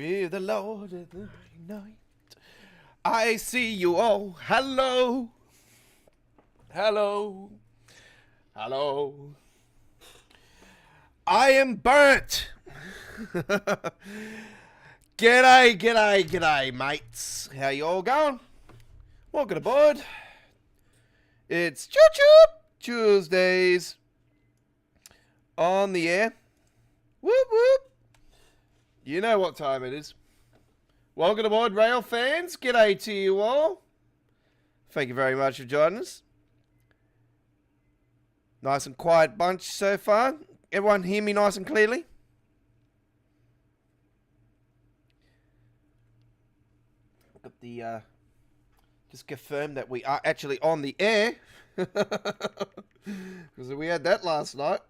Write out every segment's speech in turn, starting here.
with the Lord of the night. I see you all. Hello. Hello. Hello. I am burnt. G'day, mates. How you all going? Welcome aboard. It's Choo Choo Tuesdays on the air. Whoop whoop. You know what time it is. Welcome aboard, Railfans. G'day to you all. Thank you very much for joining us. Nice and quiet bunch so far. Everyone hear me nice and clearly? Got the just confirm that we are actually on the air. Because we had that last night.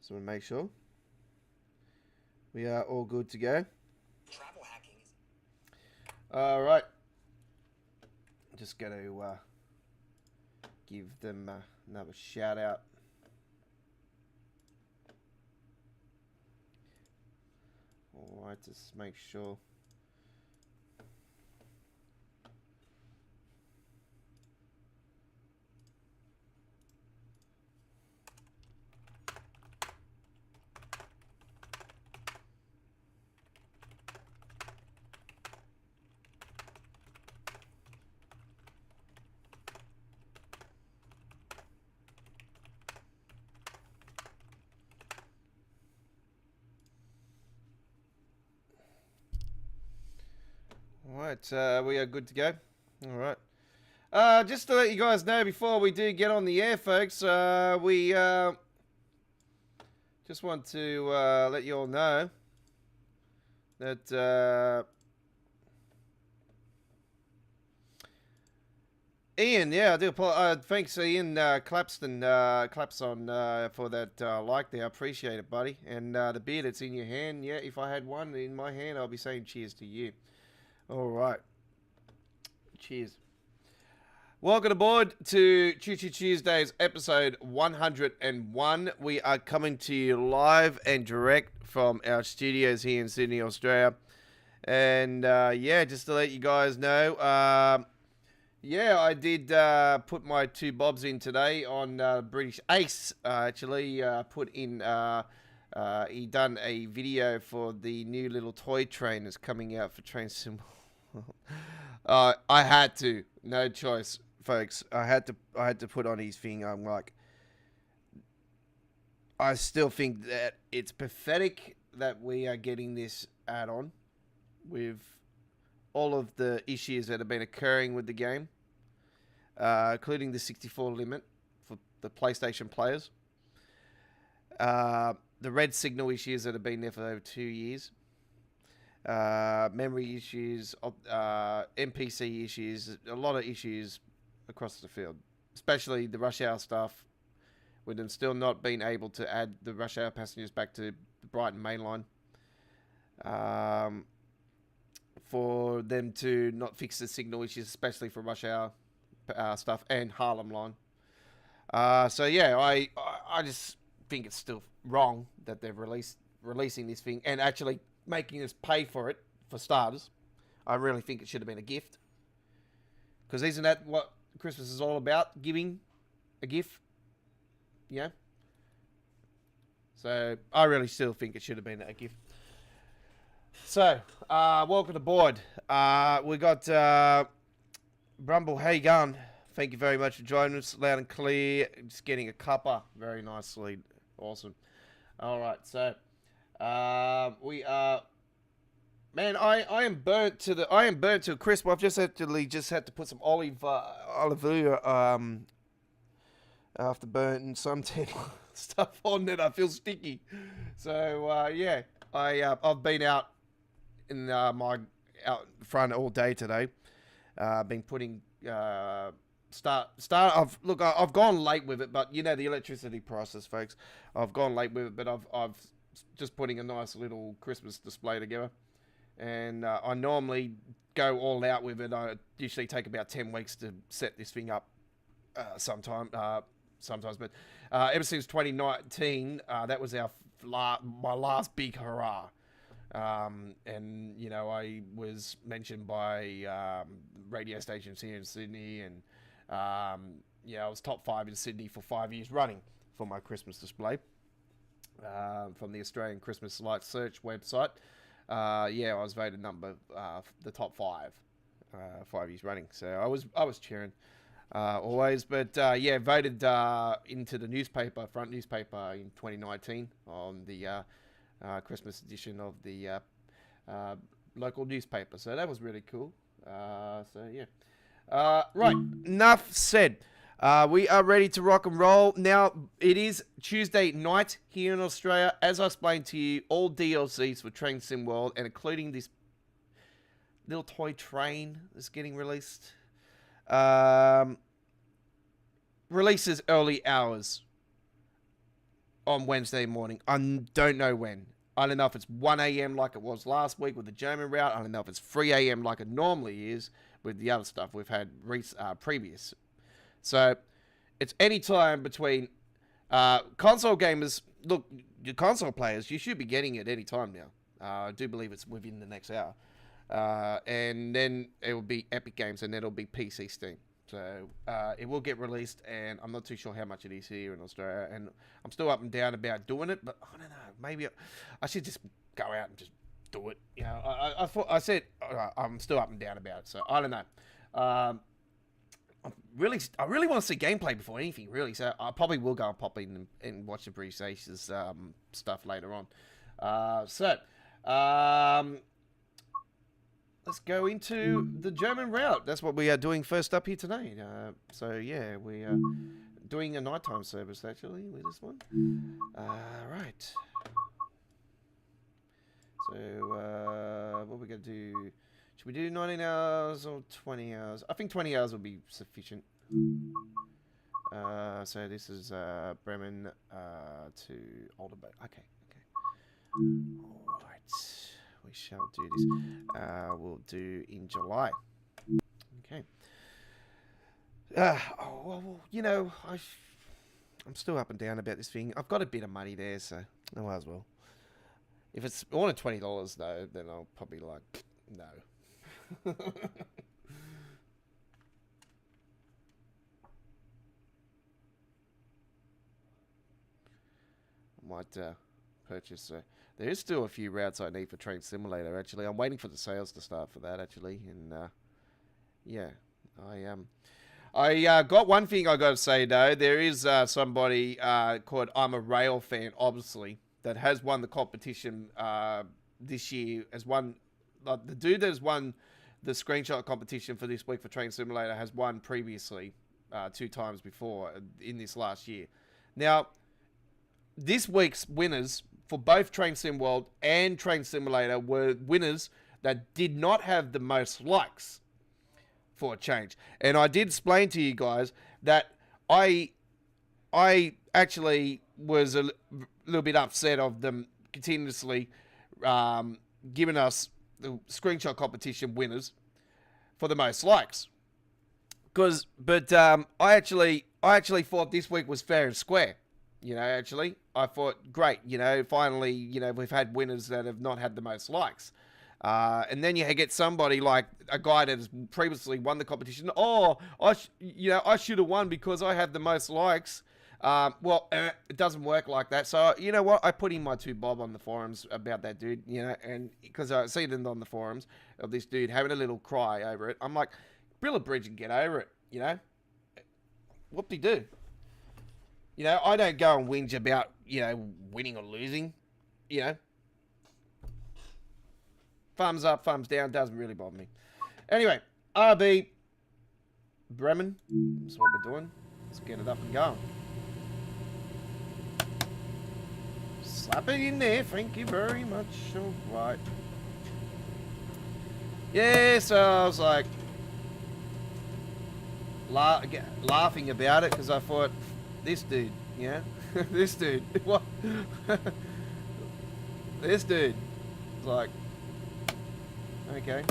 So we'll make sure we are all good to go. Travel hacking. All right. Just going to give them another shout out. All right, just make sure. Alright, we are good to go. Alright. Just to let you guys know before we do get on the air, folks, we just want to let you all know that Ian, yeah, I do apologize. Thanks, Ian Clapson, for that like there. I appreciate it, buddy. And the beer that's in your hand, yeah, if I had one in my hand, I'll be saying cheers to you. All right. Cheers. Welcome aboard to Choo Choo Tuesdays, episode 101. We are coming to you live and direct from our studios here in Sydney, Australia. And, yeah, just to let you guys know, yeah, I did put my 2 bobs in today on British Ace. Actually, put in... he done a video for the new little toy train that's coming out for Train Sim. I had to, no choice, folks. I had to put on his thing. I'm like, I still think that it's pathetic that we are getting this add-on with all of the issues that have been occurring with the game, including the 64 limit for the PlayStation players. The red signal issues that have been there for over 2 years. Memory issues, NPC issues, a lot of issues across the field. Especially the rush hour stuff, with them still not being able to add the rush hour passengers back to the Brighton main line. For them to not fix the signal issues, especially for rush hour stuff and Harlem line. So yeah, I just think it's still wrong that they're releasing this thing and actually making us pay for it, for starters. I really think it should have been a gift. Because isn't that what Christmas is all about? Giving a gift? Yeah? So, I really still think it should have been a gift. So, welcome aboard. We got Brumble. How you going? Thank you very much for joining us. Loud and clear. Just getting a cuppa. Very nicely. Awesome. All right, so we are. Man, I am burnt to a crisp. I've just had to put some olive oil after burning suntan stuff on it. I feel sticky. So yeah, I've been out in my out front all day today. Been putting I've gone late with it, but you know the electricity prices, folks. I've gone late with it, but I've just putting a nice little Christmas display together, and I normally go all out with it. I usually take about 10 weeks to set this thing up. Sometimes, but ever since 2019, that was my last big hurrah. And, you know, I was mentioned by radio stations here in Sydney, and, yeah, I was top 5 in Sydney for 5 years running for my Christmas display from the Australian Christmas Lights Search website. Yeah, I was voted the top 5 5 years running. So I was cheering always, but yeah, voted into the newspaper, front newspaper in 2019 on the Christmas edition of the local newspaper. So that was really cool. So yeah. Right, enough said. We are ready to rock and roll. Now, it is Tuesday night here in Australia. As I explained to you, all DLCs for Train Sim World, and including this little toy train that's getting released, releases early hours on Wednesday morning. I don't know when. I don't know if it's 1 a.m. like it was last week with the German route. I don't know if it's 3 a.m. like it normally is with the other stuff we've had previous. So it's any time between console gamers. Look, your console players, you should be getting it any time now. I do believe it's within the next hour. And then it will be Epic Games, and then it'll be PC Steam. So it will get released, and I'm not too sure how much it is here in Australia. And I'm still up and down about doing it, but I don't know. Maybe I should just go out and just do it. You know, I said I'm still up and down about it, so I don't know. I really want to see gameplay before anything, really. So I probably will go and pop in and watch the British Aces stuff later on. Let's go into the German route. That's what we are doing first up here today. So yeah, we are doing a nighttime service actually with this one. Right. So what are we gonna do? Should we do 19 hours or 20 hours? I think 20 hours will be sufficient. So this is Bremen to Oldenburg. Okay. All right. We shall do this. We'll do in July. Okay. Well, you know, I'm still up and down about this thing. I've got a bit of money there, so I might as well. If it's more than $20 though, then I'll probably like no. I might purchase. There is still a few routes I need for Train Simulator. Actually, I'm waiting for the sales to start for that. Actually, and yeah, I got one thing I got to say though. There is somebody called I'm a Rail Fan, obviously, that has won the competition this year. Has won the dude that has won the screenshot competition for this week for Train Simulator has won previously 2 times before in this last year. Now, this week's winners for both Train Sim World and Train Simulator were winners that did not have the most likes for a change. And I did explain to you guys that I actually was a little bit upset of them continuously giving us the screenshot competition winners for the most likes. But I actually thought this week was fair and square. You know, actually, I thought, great, you know, finally, you know, we've had winners that have not had the most likes. And then you get somebody like a guy that has previously won the competition. Oh, I should have won because I had the most likes. Well, it doesn't work like that. So, you know what? I put in my 2 bob on the forums about that dude, you know, and because I see them on the forums of this dude having a little cry over it. I'm like, build a bridge and get over it, you know? Whoop-de-doo. You know, I don't go and whinge about, you know, winning or losing, you know. Thumbs up, thumbs down, doesn't really bother me. Anyway, RB Bremen, that's what we're doing. Let's get it up and going. Slap it in there, thank you very much. All right. Yeah, so I was like laughing about it because I thought, this dude, yeah, this dude, what? This dude, like, okay.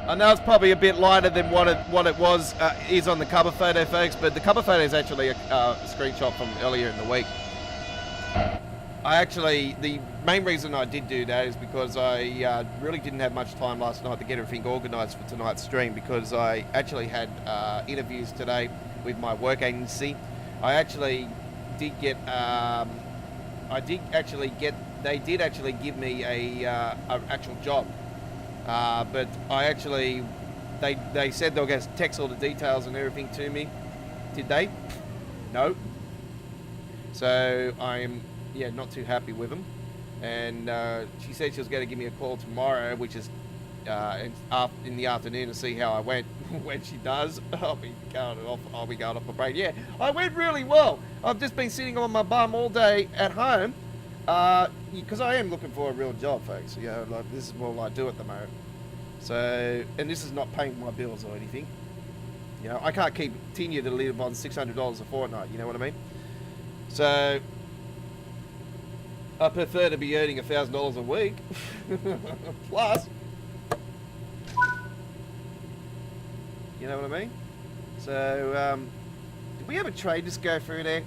I know it's probably a bit lighter than what it was is on the cover photo, folks, but the cover photo is actually a screenshot from earlier in the week. The main reason I did do that is because I really didn't have much time last night to get everything organised for tonight's stream, because I actually had interviews today with my work agency. I actually did get, they did actually give me a actual job, but they said they were going to text all the details and everything to me. Did they? No. So I'm not too happy with them, and she said she was going to give me a call tomorrow, which is in the afternoon, to see how I went. When she does, I'll be going off my brain. Yeah, I went really well. I've just been sitting on my bum all day at home, because I am looking for a real job, folks. You know, like, this is all I do at the moment. So, and this is not paying my bills or anything. You know, I can't continue to live on $600 a fortnight. You know what I mean? So I prefer to be earning $1,000 a week plus. You know what I mean? So, did we have a train just go through there?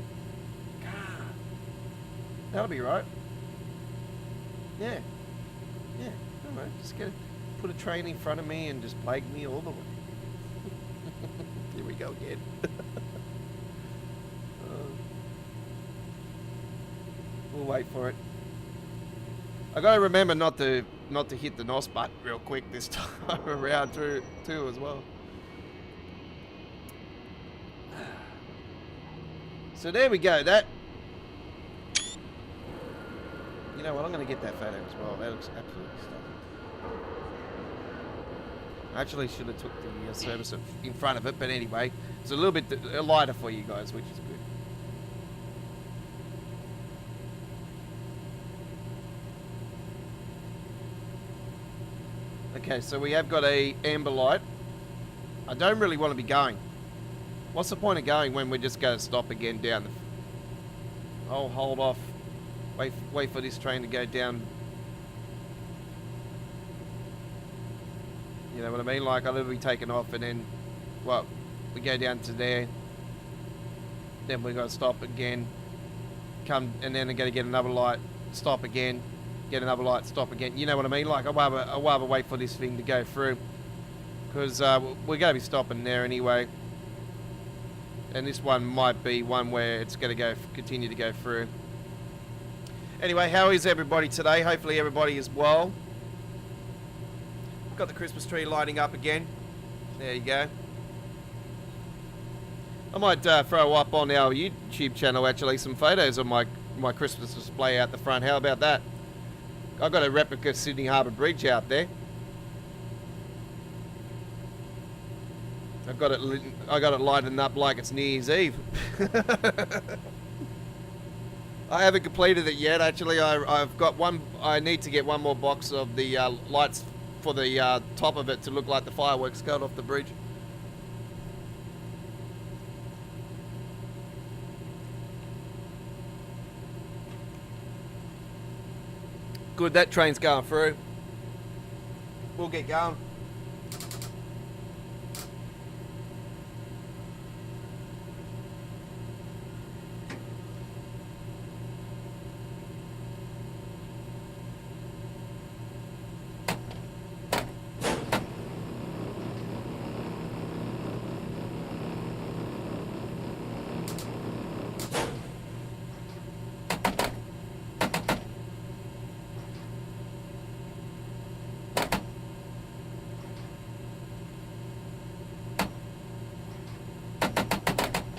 That'll be right. Yeah. Yeah. I don't know. Just put a train in front of me and just plague me all the way. Here we go again. We'll wait for it. I gotta remember not to hit the NOS button real quick this time around too as well. So there we go. You know what? I'm gonna get that photo as well. That looks absolutely stunning. I actually should have took the service in front of it, but anyway, it's a little bit lighter for you guys, which is good. Okay, so we have got a amber light. I don't really want to be going. What's the point of going when we're just going to stop again down the... Oh, hold off. Wait for this train to go down. You know what I mean? Like, I'll literally taken off and then, well, we go down to there. Then we're going to stop again. Come, and then I'm going to get another light. Stop again. Get another light, stop again. You know what I mean? Like, I'd rather wait for this thing to go through, because we're going to be stopping there anyway. And this one might be one where it's going to continue to go through. Anyway, how is everybody today? Hopefully everybody is well. Got the Christmas tree lighting up again. There you go. I might throw up on our YouTube channel actually some photos of my Christmas display out the front. How about that? I've got a replica Sydney Harbour Bridge out there. I got it lighting up like it's New Year's Eve. I haven't completed it yet. Actually, I've got one. I need to get one more box of the lights for the top of it to look like the fireworks going off the bridge. Good, that train's going through. We'll get going.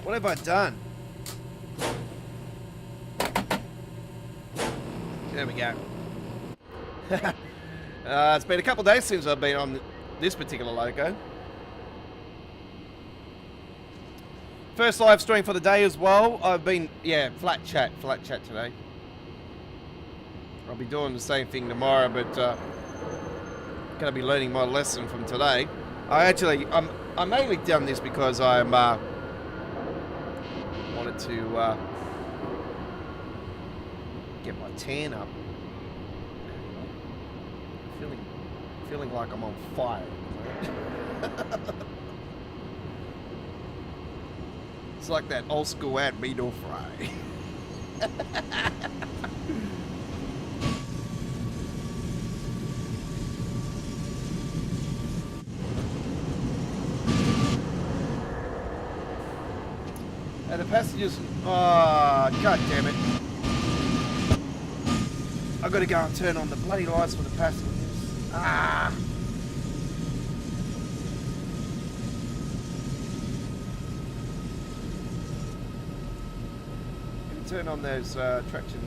What have I done? There we go. It's been a couple of days since I've been on this particular loco. First live stream for the day as well. I've been, flat chat today. I'll be doing the same thing tomorrow, but gonna be learning my lesson from today. I mainly done this because I'm wanted to get my tan up. feeling like I'm on fire. It's like that old school ad, meat or fry. And the passengers, oh, god damn it. I've got to go and turn on the bloody lights for the passengers. Ah! Can you turn on those traction?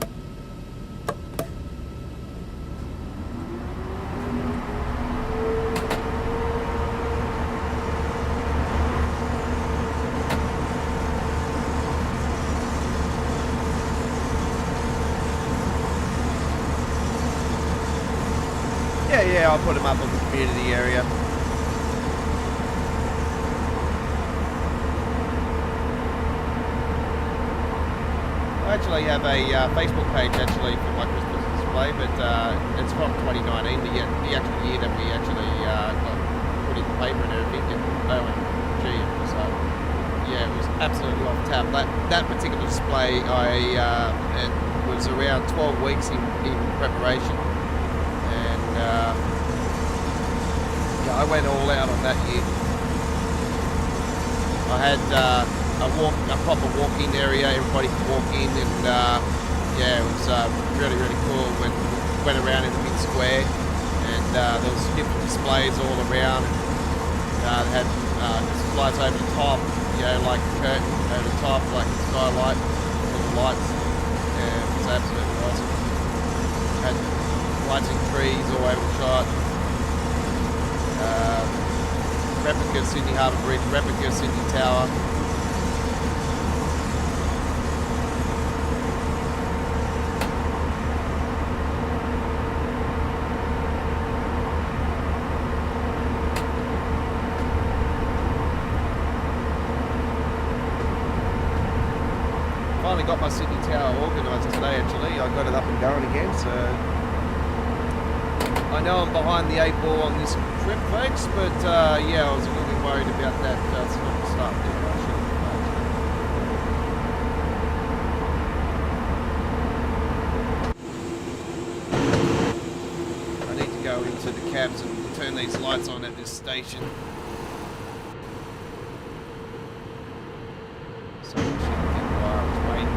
Yeah, I'll put them up on the community area. I actually have a Facebook page actually for my Christmas display, but it's from 2019, the actual year that we actually got put in the paper and everything, and OMG, it was, yeah, it was absolutely off tap. That particular display, it was around 12 weeks in preparation. Yeah, I went all out on that year. I had a proper walk-in area. Everybody could walk in, and yeah, it was really cool. When we went around in the big square, and there was different displays all around. And they had lights over the top, you know, like a curtain over the top, like a skylight for the lights. And it was absolutely awesome. Had lights in trees all over the shot. Replica Sydney Harbour Bridge, replica Sydney Tower. Finally got my Sydney Tower organised today actually. I got it up and going again, so I know I'm behind the 8 ball on this trip, folks, but yeah, I was a little bit worried about that start there. I need to go into the cabs and turn these lights on at this station. So I should think while I was waiting.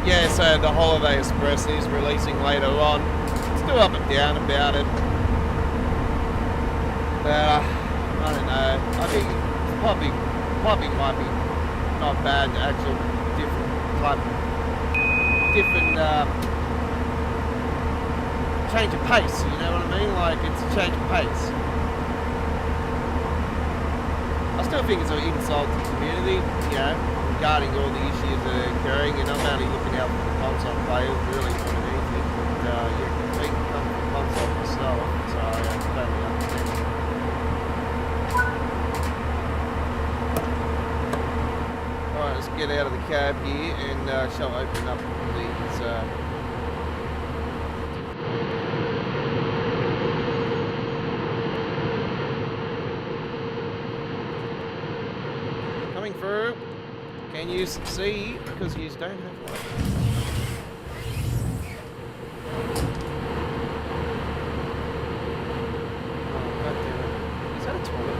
Yeah, so the Holiday Express is releasing later on. Still up and down about it. But I don't know. I think probably might be not bad. Actual different change of pace. You know what I mean? Like it's a change of pace. I still think it's an insult to the community. You know, regarding all the issues that are occurring, and I'm only looking out for the console players really more than anything, but yeah, they can come from console myself, so I totally understand. Alright, let's get out of the cab here and shall open up these coming through. Can you see? Because you don't have light. Oh, God damn it. Is that a toilet?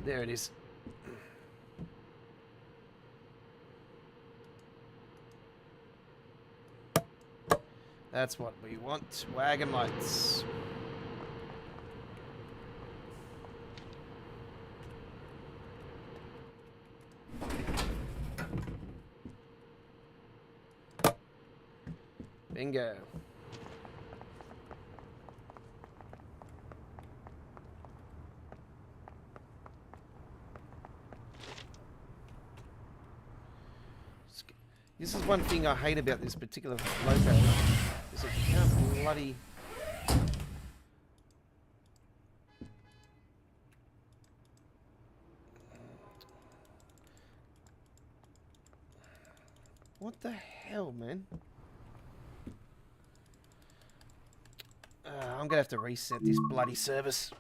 There it is. That's what we want. Wagon lights. Bingo. This is one thing I hate about this particular Loco, is that you can't bloody... What the hell, man? I'm gonna have to reset this bloody service.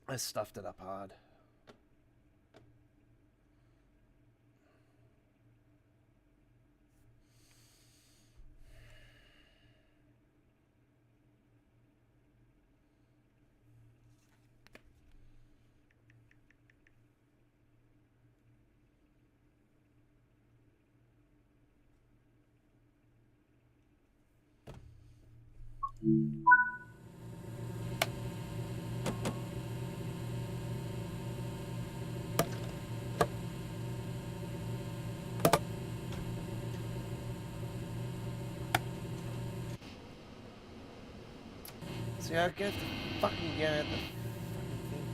I stuffed it up hard. See, I have to fucking get out the fucking thing.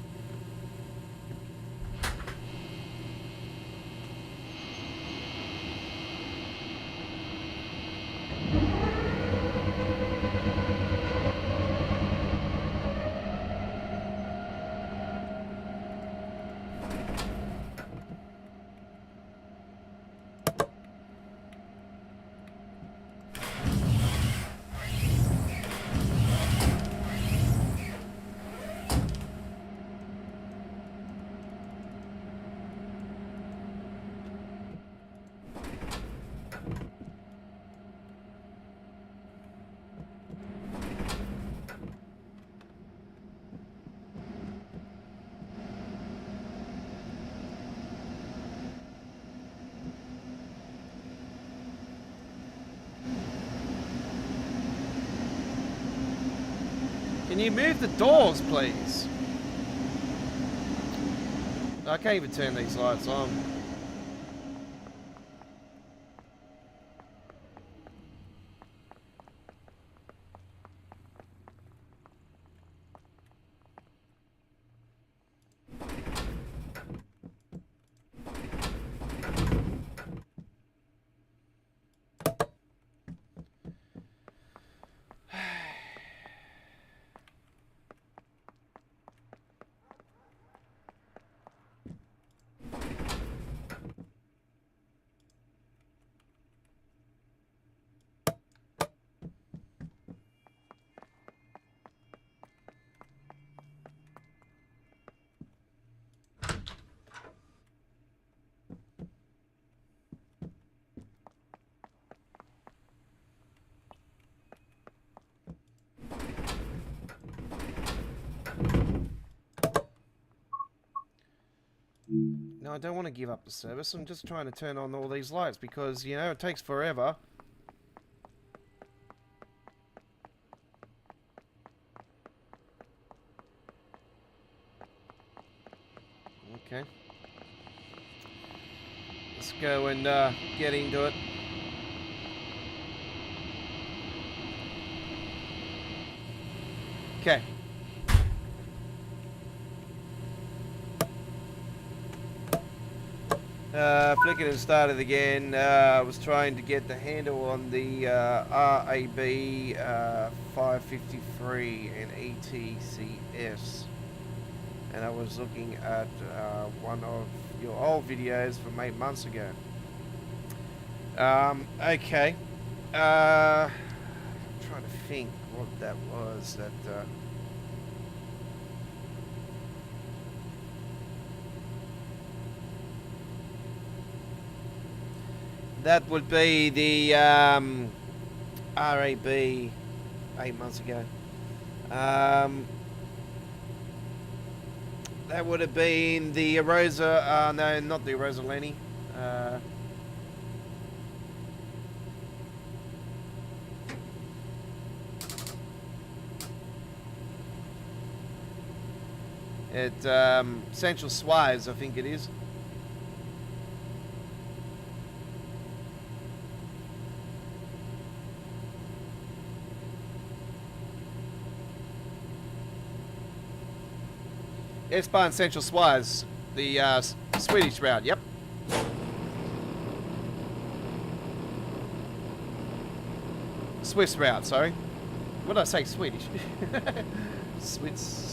Can you move the doors, please? I can't even turn these lights on. No, I don't want to give up the service. I'm just trying to turn on all these lights because, you know, it takes forever. Okay. Let's go and get into it. Okay. Flick it and started again. I was trying to get the handle on the RAB 553 and ETCS. And I was looking at one of your old videos from 8 months ago. Okay. I'm trying to think what that was that... That would be the RAB 8 months ago. That would have been the Arosa, no, not the Arosa Lenny. at Central Suez, I think it is. S-Bahn Central Suez, the Swedish route, yep. Swiss route, sorry. What did I say? Swedish? Swiss.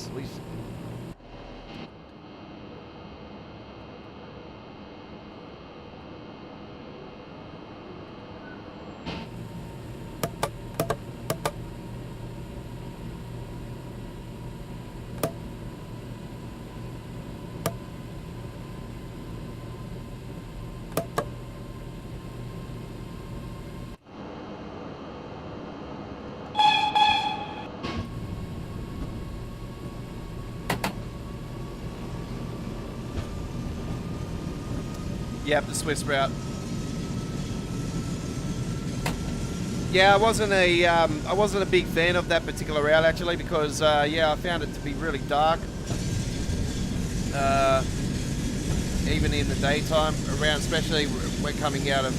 Yep, the Swiss route. Yeah, I wasn't a big fan of that particular route actually because yeah, I found it to be really dark. Even in the daytime, around, especially when coming out of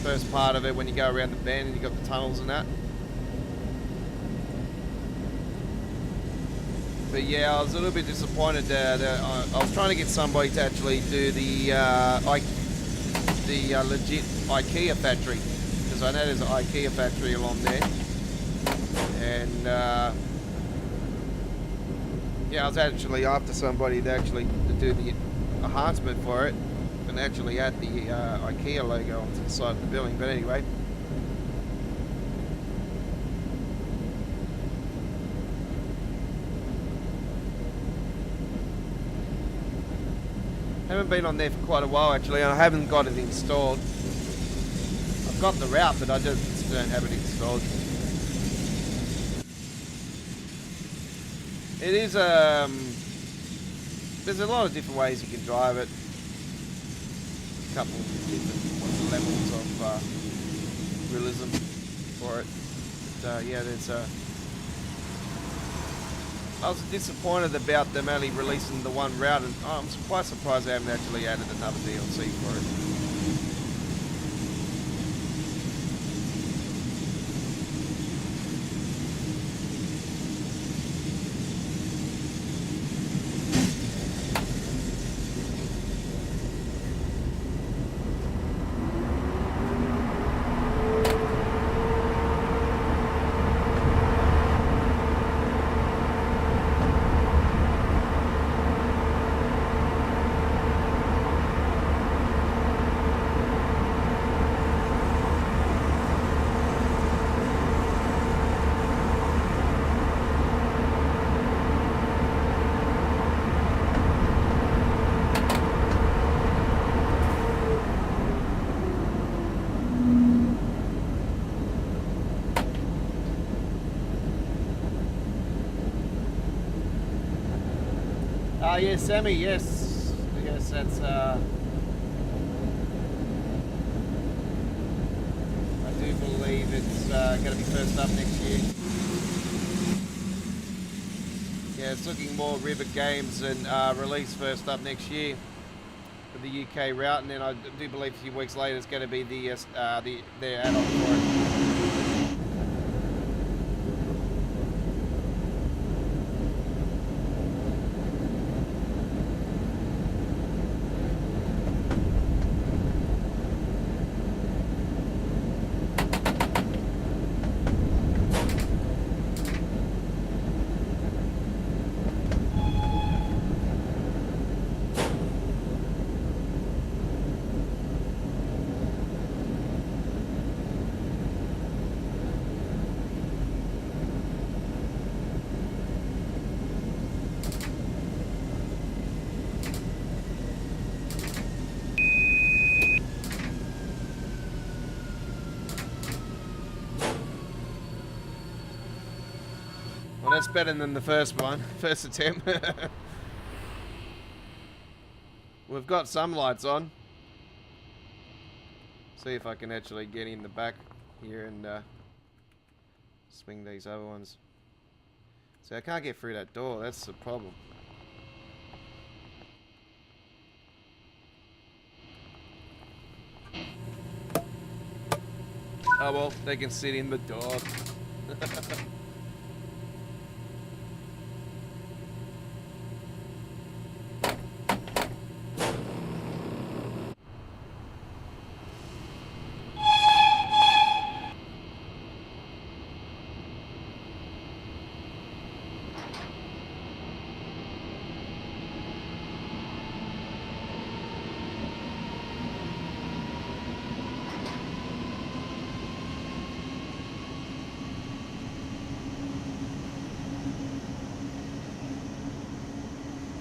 first part of it when you go around the bend and you got the tunnels and that. But yeah, I was a little bit disappointed that I was trying to get somebody to actually do the legit IKEA factory, because I know there's an IKEA factory along there, and yeah, I was actually after somebody to do the enhancement for it and actually add the IKEA logo onto the side of the building. But anyway. Haven't been on there for quite a while actually, and I haven't got it installed. I've got the route, but I just don't have it installed. It is there's a lot of different ways you can drive it. A couple of different levels of realism for it. But yeah, there's I was disappointed about them only releasing the one route, and I'm quite surprised they haven't actually added another DLC for it. Yes, Sammy, yes. Yes, that's, I do believe it's going to be first up next year. Yeah, it's looking more River Games and release first up next year for the UK route, and then I do believe a few weeks later it's going to be their add-on for it. Well, that's better than the first one, first attempt. We've got some lights on. See if I can actually get in the back here and swing these other ones. So I can't get through that door. That's the problem. Oh well, they can sit in the dog.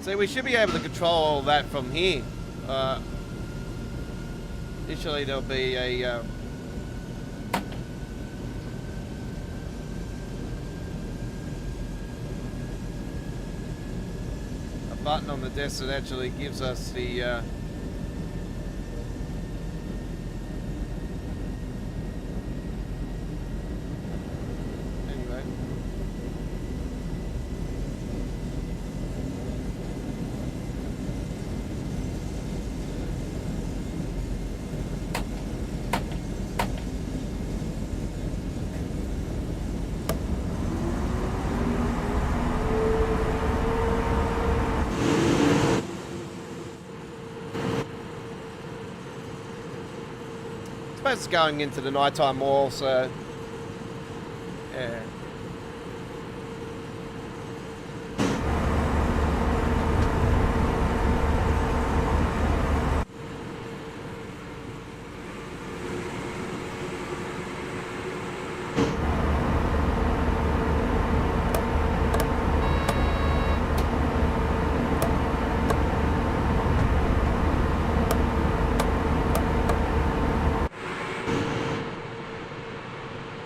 So we should be able to control all that from here. Initially there'll be a button on the desk that actually gives us the anyway. It's going into the nighttime more, so yeah.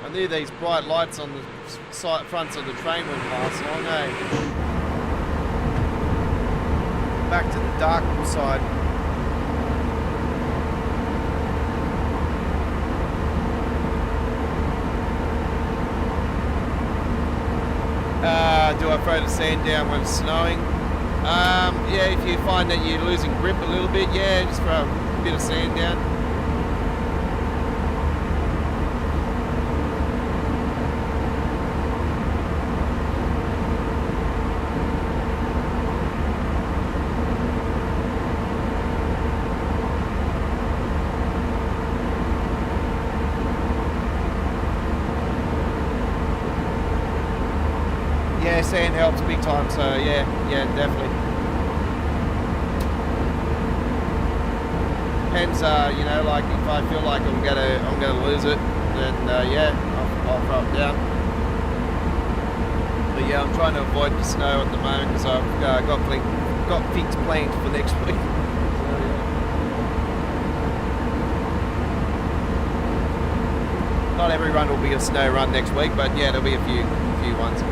I knew these bright lights on the side fronts of the train wouldn't last long, eh? Back to the dark side. Do I throw the sand down when it's snowing? Yeah, if you find that you're losing grip a little bit, yeah, just throw a bit of sand down. Sand helps big time, so yeah, definitely. Depends, you know, like if I feel like I'm gonna lose it, then yeah, I'll throw it down. But yeah, I'm trying to avoid the snow at the moment because I've got things planned for next week. So, yeah. Not every run will be a snow run next week, but yeah, there'll be a few ones.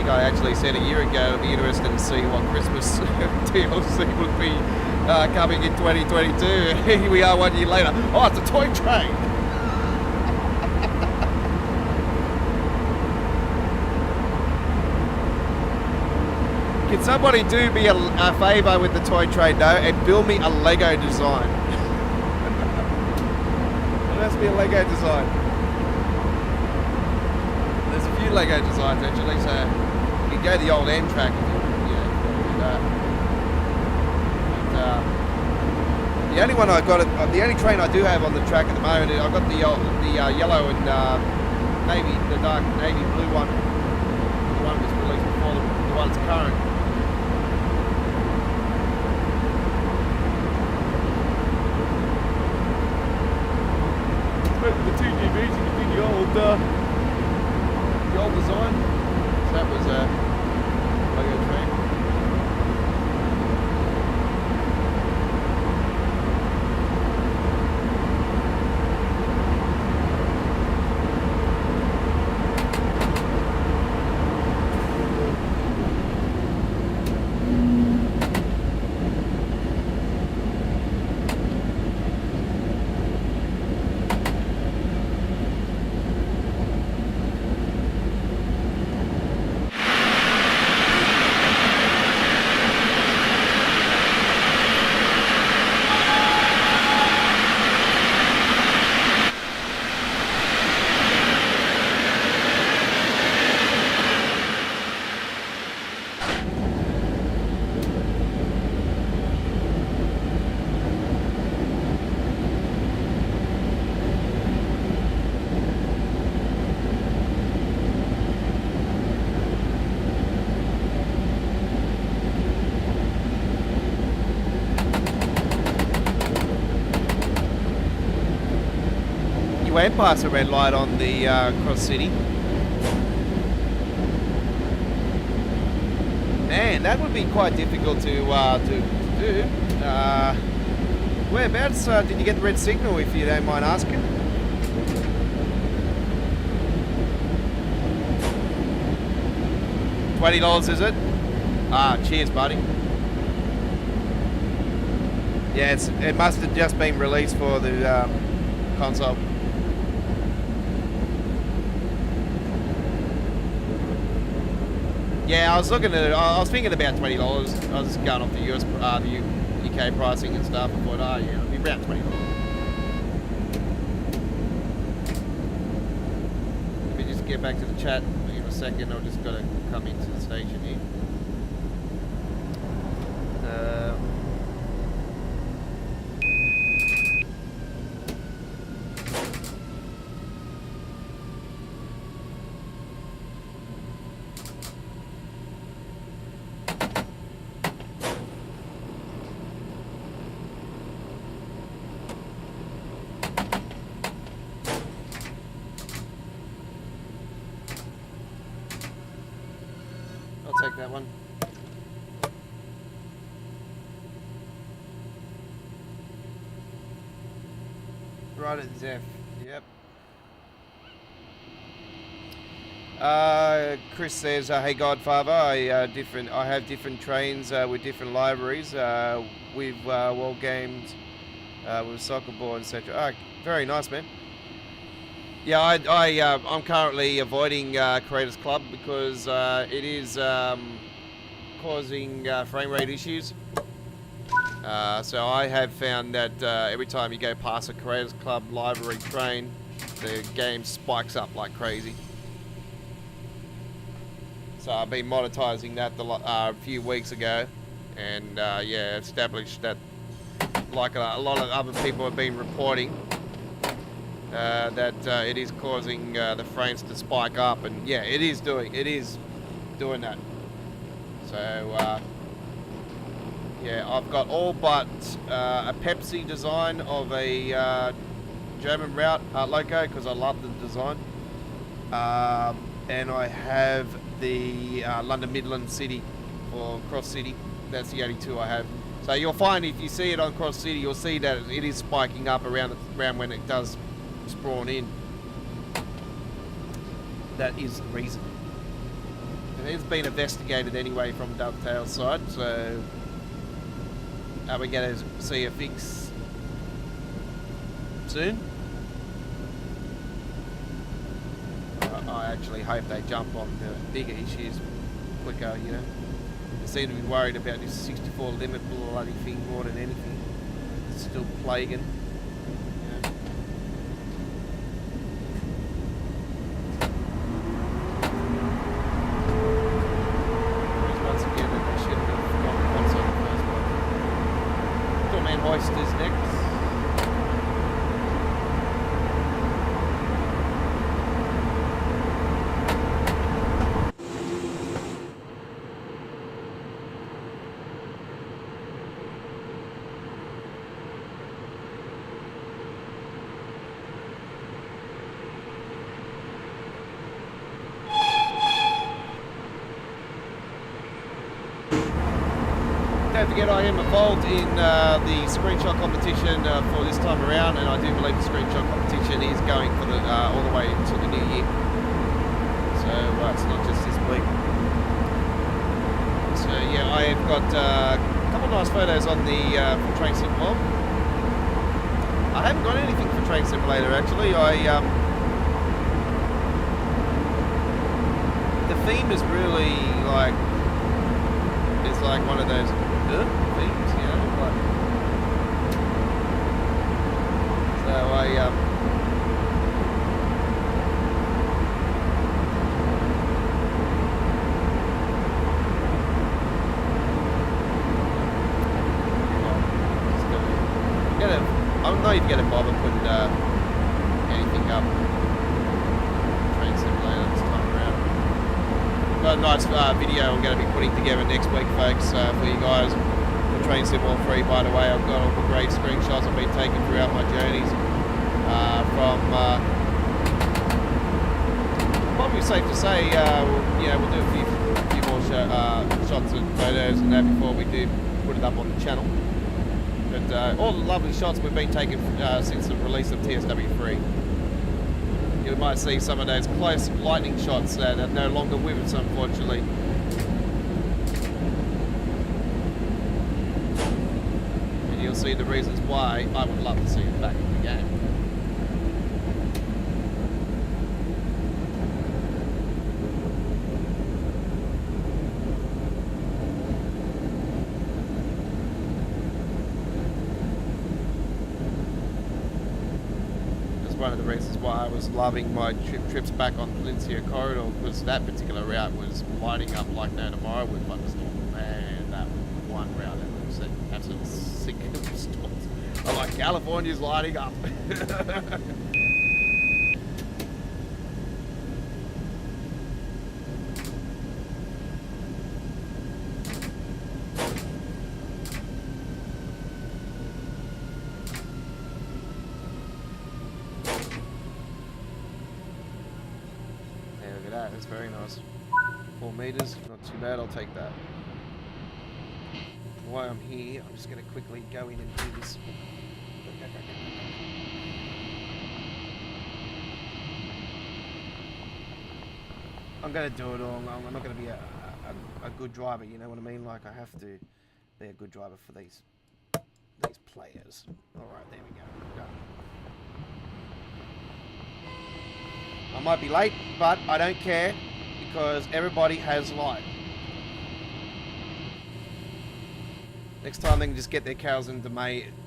I actually said a year ago it'd be interesting to see what Christmas DLC would be coming in 2022. Here we are 1 year later. Oh, it's a toy train! Can somebody do me a favour with the toy train though and build me a Lego design? It has to be a Lego design. There's a few Lego designs actually, so you can go the old Amtrak if you do that. But, the only one I got, the only train I do have on the track at the moment, I got the yellow and navy, the dark navy blue one. The one that was released before the one's current. The 2 DBs, you can do the old design. So that was a Lego train. you went past a red light on the cross city. Man, that would be quite difficult to do. Whereabouts did you get the red signal, if you don't mind asking? $20, is it? Ah, cheers, buddy. Yeah, it must have just been released for the console. Yeah, I was looking at it. I was thinking about $20. I was going off the UK pricing and stuff. I thought, oh yeah, it'll be around $20. Let me just get back to the chat in a second. I've just got to come into the station here. Take that one. Right at Zeph. Yep. Chris says, "Hey Godfather, I have different trains with different libraries. With World Games, with soccer ball, etc." Oh, very nice, man. Yeah, I'm currently avoiding Creators Club because it is causing frame rate issues. So I have found that every time you go past a Creators Club library train, the game spikes up like crazy. So I've been monetizing that a few weeks ago, and yeah, established that, like a lot of other people have been reporting, that it is causing the frames to spike up, and yeah, it is doing that. So yeah, I've got all but a Pepsi design of a German route Loco, because I love the design, and I have the London Midland City or Cross City. That's the only two I have. So you'll find if you see it on Cross City, you'll see that it is spiking up around when it does spawn in. That is the reason. And it's been investigated anyway from Dovetail's side, so we're going to see a fix soon. I actually hope they jump on the bigger issues quicker, you know. They seem to be worried about this 64 limit bloody thing more than anything. It's still plaguing. Oysters next. Don't forget, I am involved in the screenshot competition for this time around, and I do believe the screenshot competition is going for the all the way into the new year. So it's not just this week. So yeah, I have got a couple of nice photos on the from Train Simulator. I haven't got anything for Train Simulator actually. The theme is really like, it's like one of those themes, you know, like, so I'm not even going to bother putting anything up Train Simulator this time around. Got a nice video I'm going to be putting together next week, folks, for you guys. The Train Sim all free, by the way. I've got all the great screenshots I've been taking throughout my journeys. Probably safe to say, we'll do a few more shots and photos and that before we do put it up on the channel. But all the lovely shots we've been taking since the release of TSW3. You might see some of those close lightning shots that are no longer with us, unfortunately. And you'll see the reasons why I would love to see it back in the game. One of the reasons why I was loving my trips back on Valencia Corridor, because that particular route was lighting up like no tomorrow with thunderstorms. Man, that one route that was absolutely sick of storms. I'm like, California's lighting up. That's very nice. 4 meters, not too bad, I'll take that. While I'm here, I'm just going to quickly go in and do this. I'm going to do it all. I'm not going to be a good driver, you know what I mean? Like, I have to be a good driver for these players. Alright, there we go. I might be late, but I don't care because everybody has light. Next time they can just get their carols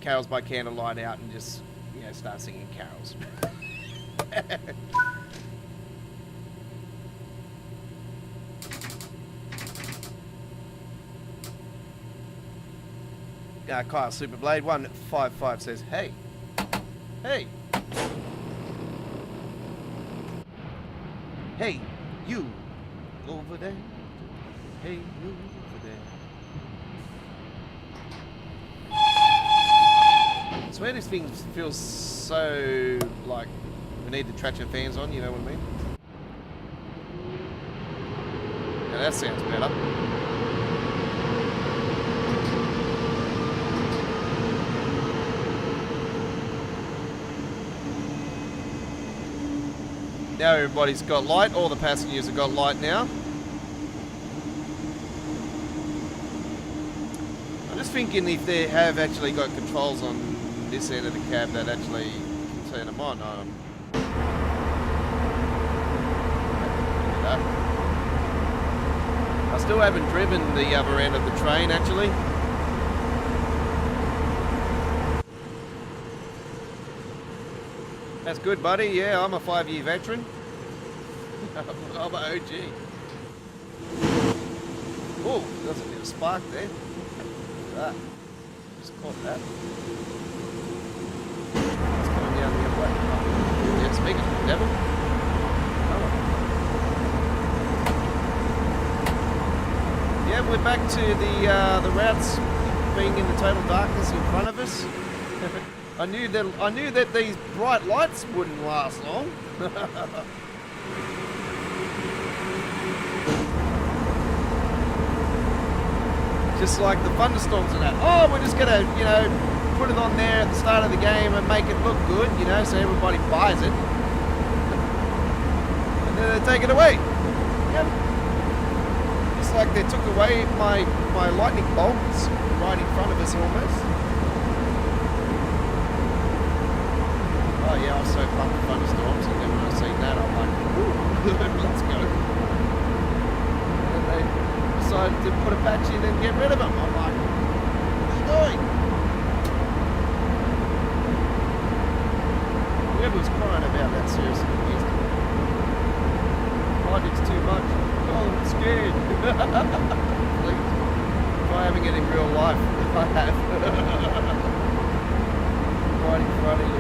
carols by candlelight out and just, start singing carols. Kyle Superblade 155 says, hey. Hey, you over there. Hey, you over there. I swear this thing feels so like we need the traction fans on, you know what I mean? Yeah, that sounds better. Now everybody's got light, all the passengers have got light now. I'm just thinking if they have actually got controls on this end of the cab that actually can turn them on. I still haven't driven the other end of the train actually. That's good, buddy. Yeah, I'm a 5-year veteran. I'm an OG. Oh, there's a bit of spark there. Just caught that. It's coming down the other way. Oh, yeah, speaking of the devil. Oh. Yeah, we're back to the routes being in the total darkness in front of us. I knew that these bright lights wouldn't last long. Just like the thunderstorms and that. Oh, we're just gonna, put it on there at the start of the game and make it look good, so everybody buys it. And then they take it away. Yep. Just like they took away my lightning bolts right in front of us almost. Oh yeah, I was so pumped with thunderstorms, and then when I seen that, I'm like, ooh, let's go. And then they decided to put a patch in and get rid of them. I'm like, what are you doing? Whoever was crying about that seriously needs to. It's too much. Oh, I'm scared. Please. If I haven't get in real life, I have. Right in front of you.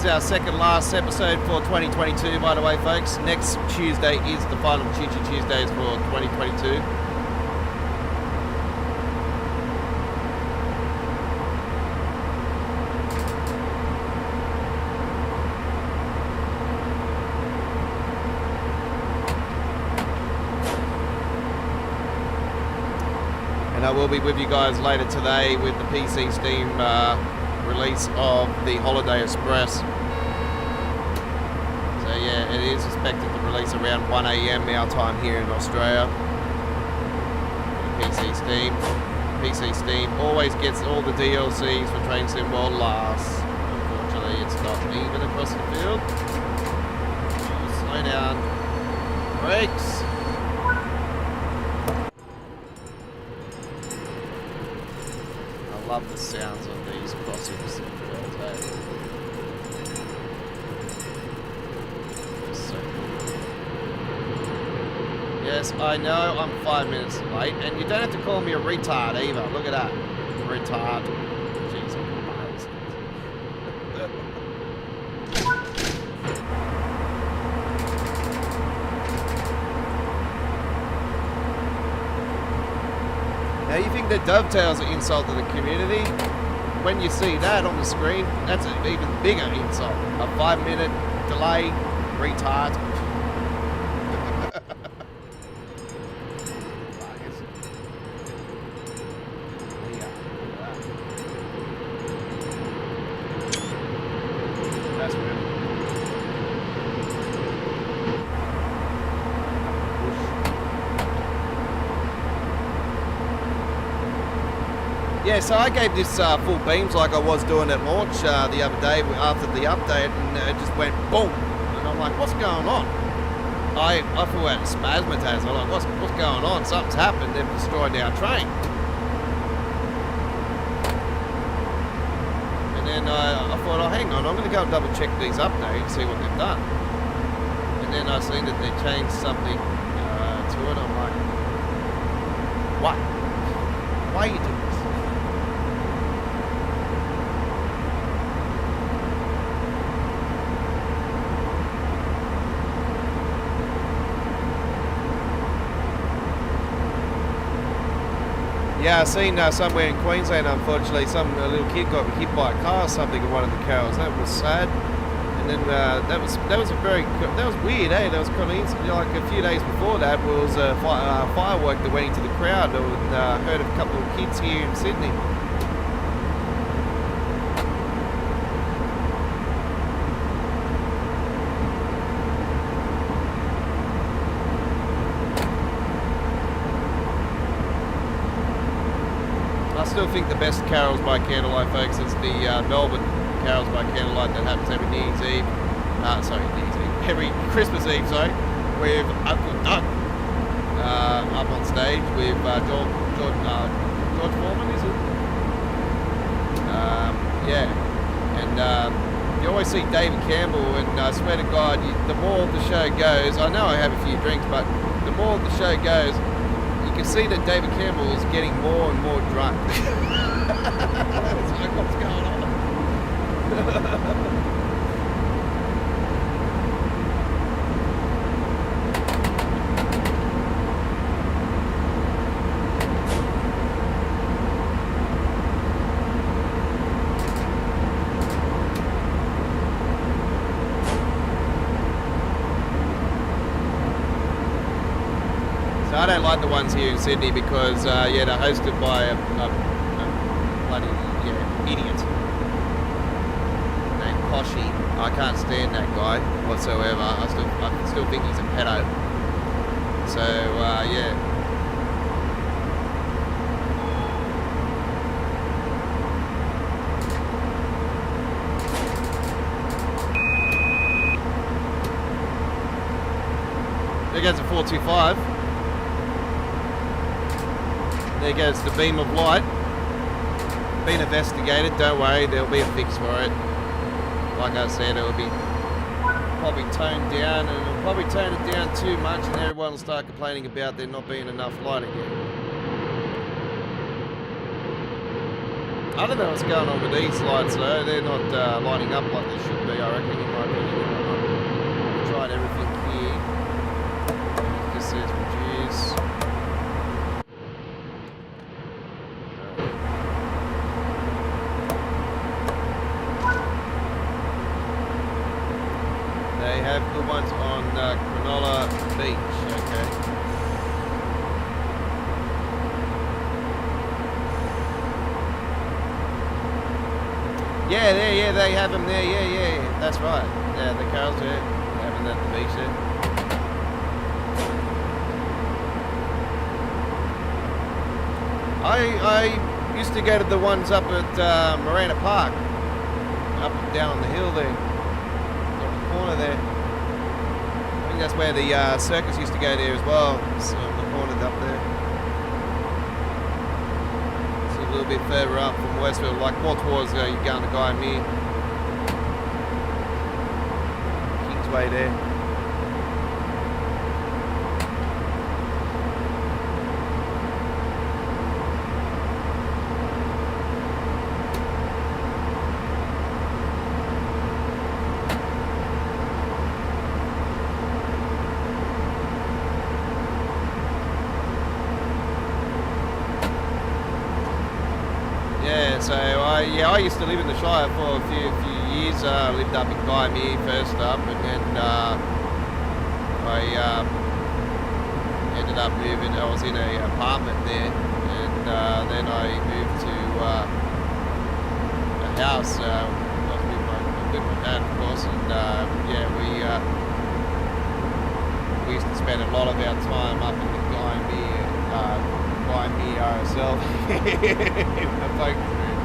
our second last episode for 2022, by the way, folks. Next Tuesday is the final Choo Choo Tuesdays for 2022. And I will be with you guys later today with the PC Steam release of the Holiday Express. So yeah, it is expected to release around 1 AM our time here in Australia. PC Steam. PC Steam always gets all the DLCs for Train Sim World last. Unfortunately, it's not even across the field. Slow down. Brakes. I love the sounds of these crossings. So yes, I know I'm 5 minutes late, and you don't have to call me a retard either. Look at that. Retard. Jeez, Now you think that dovetails an insult to the community? When you see that on the screen, that's an even bigger insult. A 5-minute delay, retard. That's weird. Yeah, so I gave this full beams like I was doing at launch the other day after the update, and it just went boom. And I'm like, what's going on? I flew out of spasmodize. I'm like, what's going on? Something's happened. They've destroyed our train. And then I thought, oh, hang on, I'm going to go and double check these updates and see what they've done. And then I seen that they changed something to it. I'm like, what? Why are you doing this? Yeah, I seen somewhere in Queensland, unfortunately, a little kid got hit by a car or something in one of the carols. That was sad. And then that was weird, eh? That was kind of like a few days before that was a firework that went into the crowd. I heard of a couple of kids here in Sydney. I still think the best carols by candlelight, folks, is the Melbourne carols by candlelight that happens every New Year's Eve. Every Christmas Eve, sorry, with Uncle Doug up on stage with George Foreman, is it? Yeah, and you always see David Campbell, and I swear to God, the more the show goes, I know I have a few drinks, but the more the show goes, you can see that David Campbell is getting more and more drunk. It's like, what's going on? So I don't like the ones here in Sydney because, yeah, they're hosted by a bloody, idiot named Koshy. I can't stand that guy whatsoever. I still think he's a pedo. So, yeah. There goes a 425. There goes the beam of light. Been investigated, don't worry, there'll be a fix for it. Like I said, it'll be probably toned down, and it'll probably tone it down too much, and everyone will start complaining about there not being enough light again. I don't know what's going on with these lights though. They're not lining up like they should be, I reckon, in my opinion. I've tried everything here. It just says reduce. They have good ones on Cronulla Beach, okay. Yeah, they have them there. Yeah, that's right. Yeah, the cars there, they have them at the beach there. I used to go to the ones up at Miranda Park, up and down on the hill there, on the corner there. I think that's where the circus used to go there as well. So on the corner up there. A little bit further up from Westfield, like more towards you're going to Guymere, Kingsway there. So I used to live in the Shire for a few years. Lived up in Guymere first up, and then I ended up moving. I was in an apartment there, and then I moved to a house. I was with my dad, of course, and we used to spend a lot of our time up in the Guymere RSL in the focus room.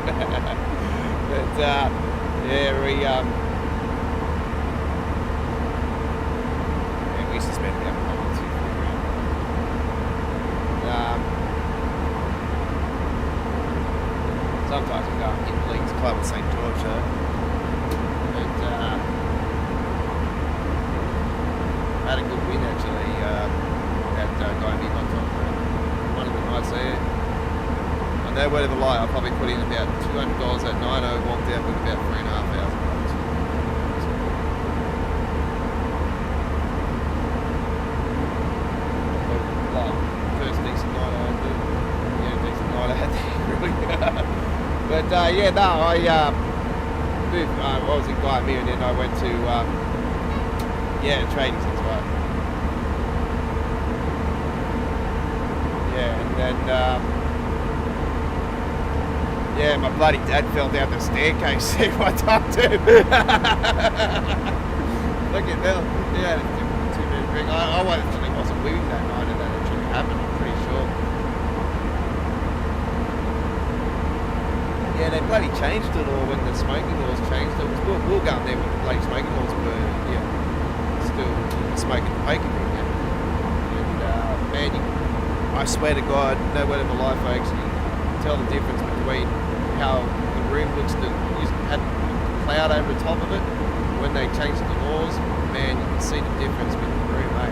But yeah, we used to spend about $2-3 grand. Sometimes we go in the Leagues Club at St George, though. But had a good win actually at Guymere Hot Top. One of the nights there. No word of a lie, I probably put in about $200 that night. I walked out with about $3,500. Well, first decent night I had there. Yeah, decent night I had there, really. But yeah, no, I moved. I was in Guymere and then I went to trading, that's right. Yeah, and then. Yeah, my bloody dad fell down the staircase there one time too. Look at that. Yeah, too big ring. I actually wasn't living that night and that actually happened, I'm pretty sure. Yeah, they bloody changed it all when the smoking laws changed. It was we'll go there when the bloody smoking laws were, still smoking and faking there, yeah. And man, I swear to God, no word of a lie, folks, you can tell the difference between how the room looks that had a cloud over the top of it. When they changed the laws, man, you can see the difference with the room, eh?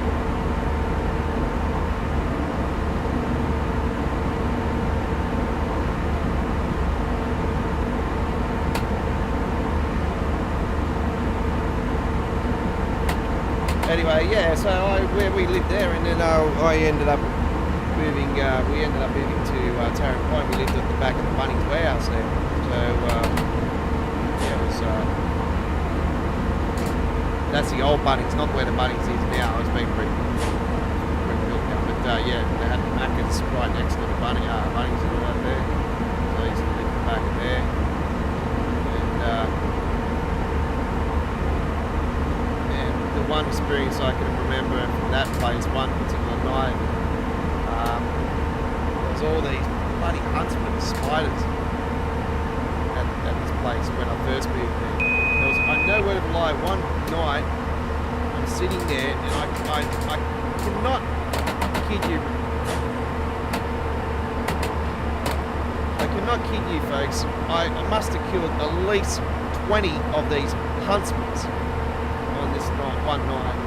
Anyway, yeah, so we lived there, and then I ended up moving. We ended up moving to Tarrant Point. We lived at the back of the Bunnings warehouse there. So yeah, it was. That's the old Bunnings, not where the Bunnings is now. It's been rebuilt now. But yeah, they had the Macca's right next to the Bunnings and all that there. So I used to live in the back of there. And the one experience I can remember from that place, one particular night. There was all these bloody huntsmen spiders at this place when I first moved there. There was, I no word of a lie, one night I'm sitting there and I cannot kid you. I cannot kid you, folks. I must have killed at least 20 of these huntsmen on this one night.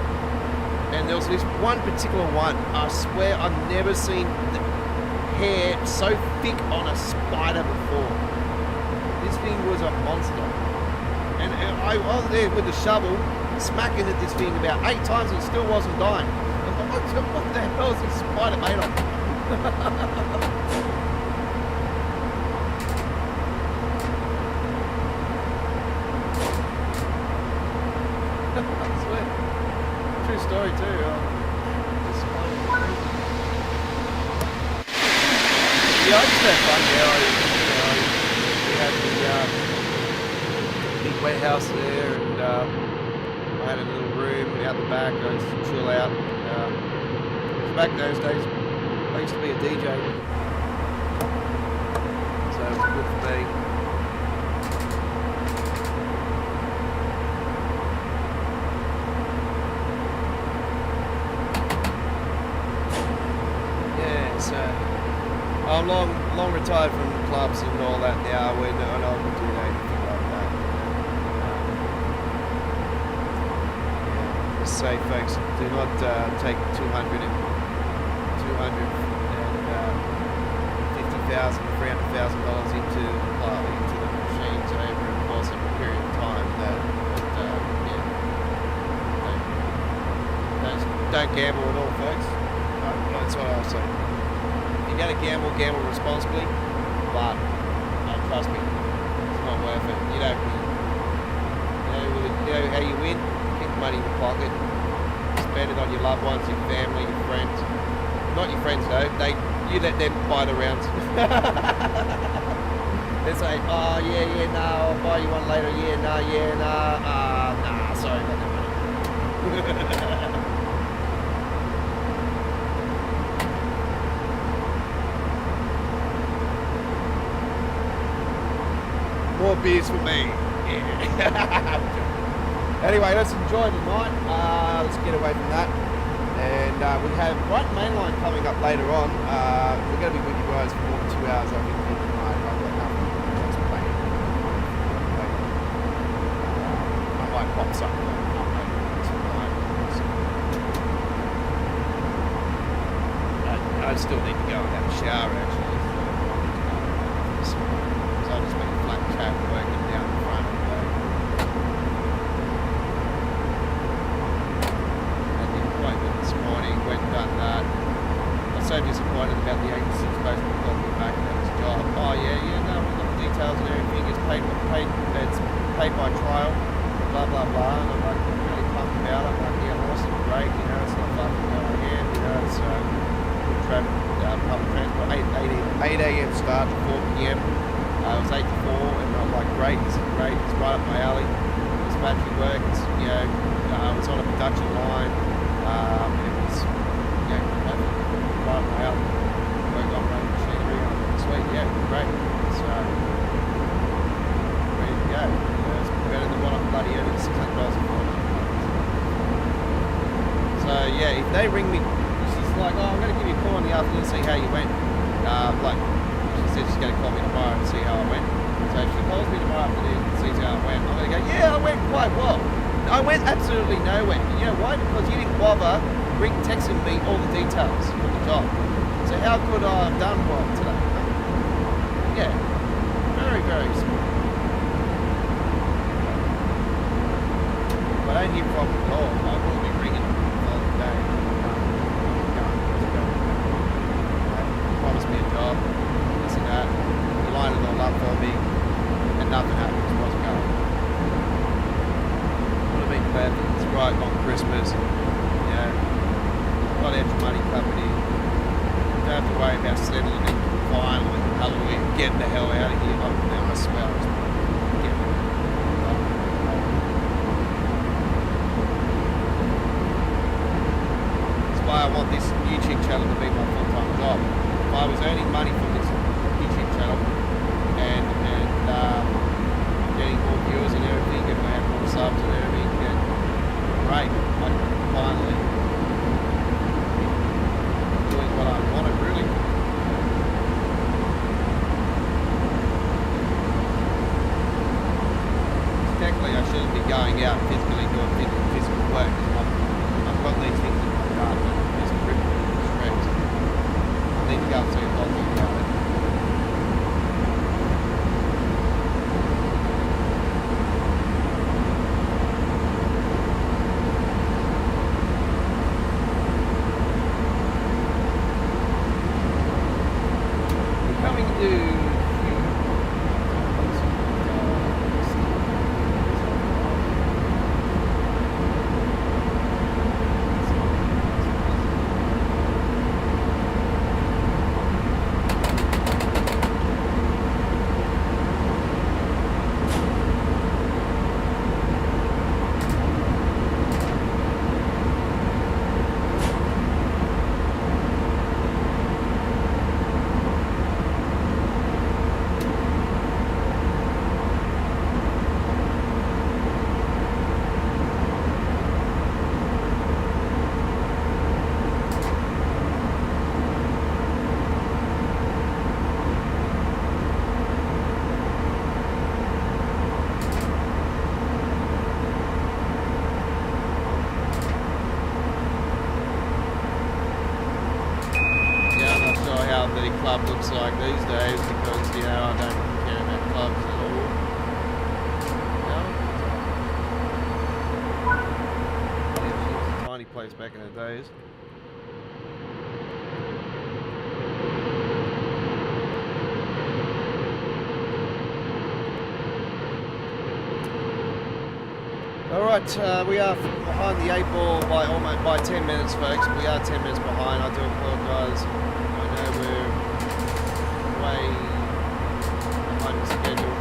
And there was this one particular one, I swear I've never seen the hair so thick on a spider before. a monster. And I was there with the shovel, smacking at this thing about 8 times and it still wasn't dying. I was like, what the hell is this spider made of? I swear. True story too. Yeah, I just had fun there. We had the big warehouse there, and I had a little room out the back. I used to chill out. Back in those days, I used to be a DJ, so it was good for me. Yeah, so I'm long retired from the clubs and all that now. We're not able to do anything like that. Yeah, just say, folks, do not take 250,000, $300,000 into the machines over the course of a period of time. Don't gamble at all, folks. That's what I'll say. If you're going to gamble responsibly, but trust me, it's not worth it. You don't win. You know how you win? Get the money in your pocket, spend it on your loved ones, your family, your friends. Not your friends though, you let them buy the rounds. They say, oh yeah, nah, I'll buy you one later, nah, sorry, got that money. More beers for me. Yeah. Anyway, let's enjoy the night. Let's get away from that. And we have Brighton Main Line coming up later on. We're going to be with you guys for more than 2 hours, I think, tonight. I've got nothing else planned. I might pop something up later tonight. I still need to go and have a shower, actually. So I've just been flat chat working down the front all day. This morning, went and done that. I was so disappointed about the agency supposed to call me back about this job. Oh yeah, no, we've got the details and everything. It's paid by trial, blah blah blah. And I'm like really pumped about it. I'm like, yeah, awesome, great. It's not far from where I am. It's good public transport. 8 a.m. start to 4 p.m. It was 8 to 4, and I'm like, great, this is great. It's right up my alley. This battery work. It's I was on a production line. It was, right up my alley. Work on running machinery. Sweet, yeah, great. So, ready to go. It's better than what I'm bloody earning $600 a fortnight. So, yeah, if they ring me, she's like, oh, I'm going to give you a call in the afternoon to see how you went. She said she's going to call me tomorrow to see how I went. So if she calls me tomorrow afternoon and sees how I went, I'm going to go, yeah, I went quite well. I went absolutely nowhere. You know why? Because you didn't bother texting me all the details of the job. So how could I have done well today? Yeah, very, very small. If I don't hear from them at all, I will be ringing them all the day. Promised me a job, this and that. You lined it all up for me, and nothing happens. What's going on? It's right on Christmas, got extra money coming in. Don't have to worry about settling in finally, hallelujah, getting the hell out of here. I swear, I just get it. That's why I want this YouTube channel to be my full-time job. If I was earning money from this YouTube channel and getting more viewers and everything, and we have more subs and everything, great, I finally doing what I wanted, really. Technically, I shouldn't be going out physically doing physical work. I've got these things in my garden that are just ripping and shreds. I need to go and see a doctor about it. these days because, you know, I don't care about clubs at all. No? Yeah, she was a tiny place back in the days. Alright, we are behind the 8 ball by almost by 10 minutes, folks. We are 10 minutes behind. I do apologise. I know we're way behind the schedule.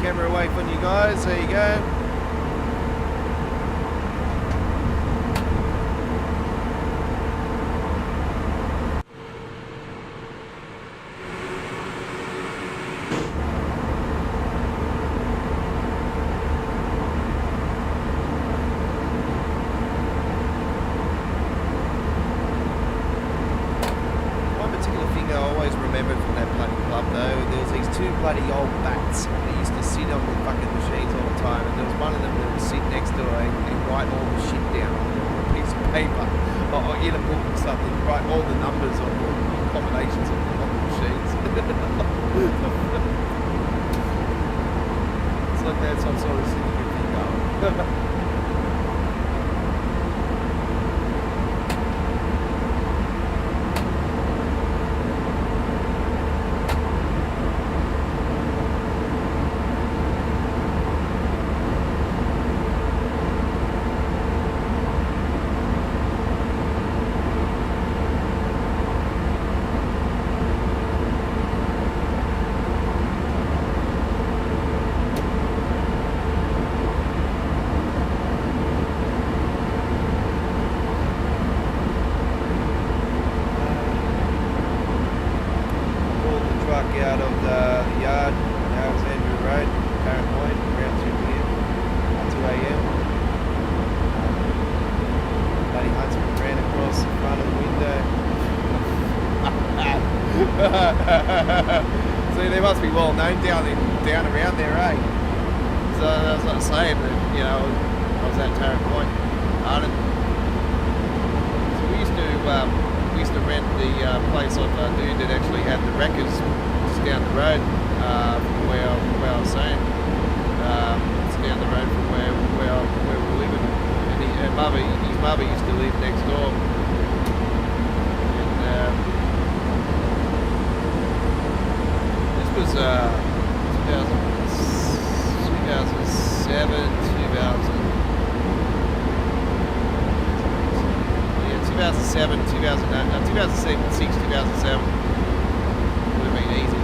Camera away from you guys, there you go. One particular thing I always remembered from that bloody club though, there was these two bloody old bats. Sit on the fucking machines all the time, and there was one of them that would sit next to her and write all the shit down on a piece of paper or in a book or something, write all the numbers or the combinations of the machines. It's like they had some sort of syndicate thing going. Out of the yard, Alexandria Road, Current Point, around 2 p.m. 2 a.m. Bloody Huntsman ran across the front of the window. See, they must be well known down around there, eh? So I was not saying that, you know, I was at Current Point. So we used to rent the place off dude that actually had the wreckers down the road from where I was saying. It's down the road from where we're living. And his mother used to live next door. And this was 2007, 2006, 2007. Would have been easy.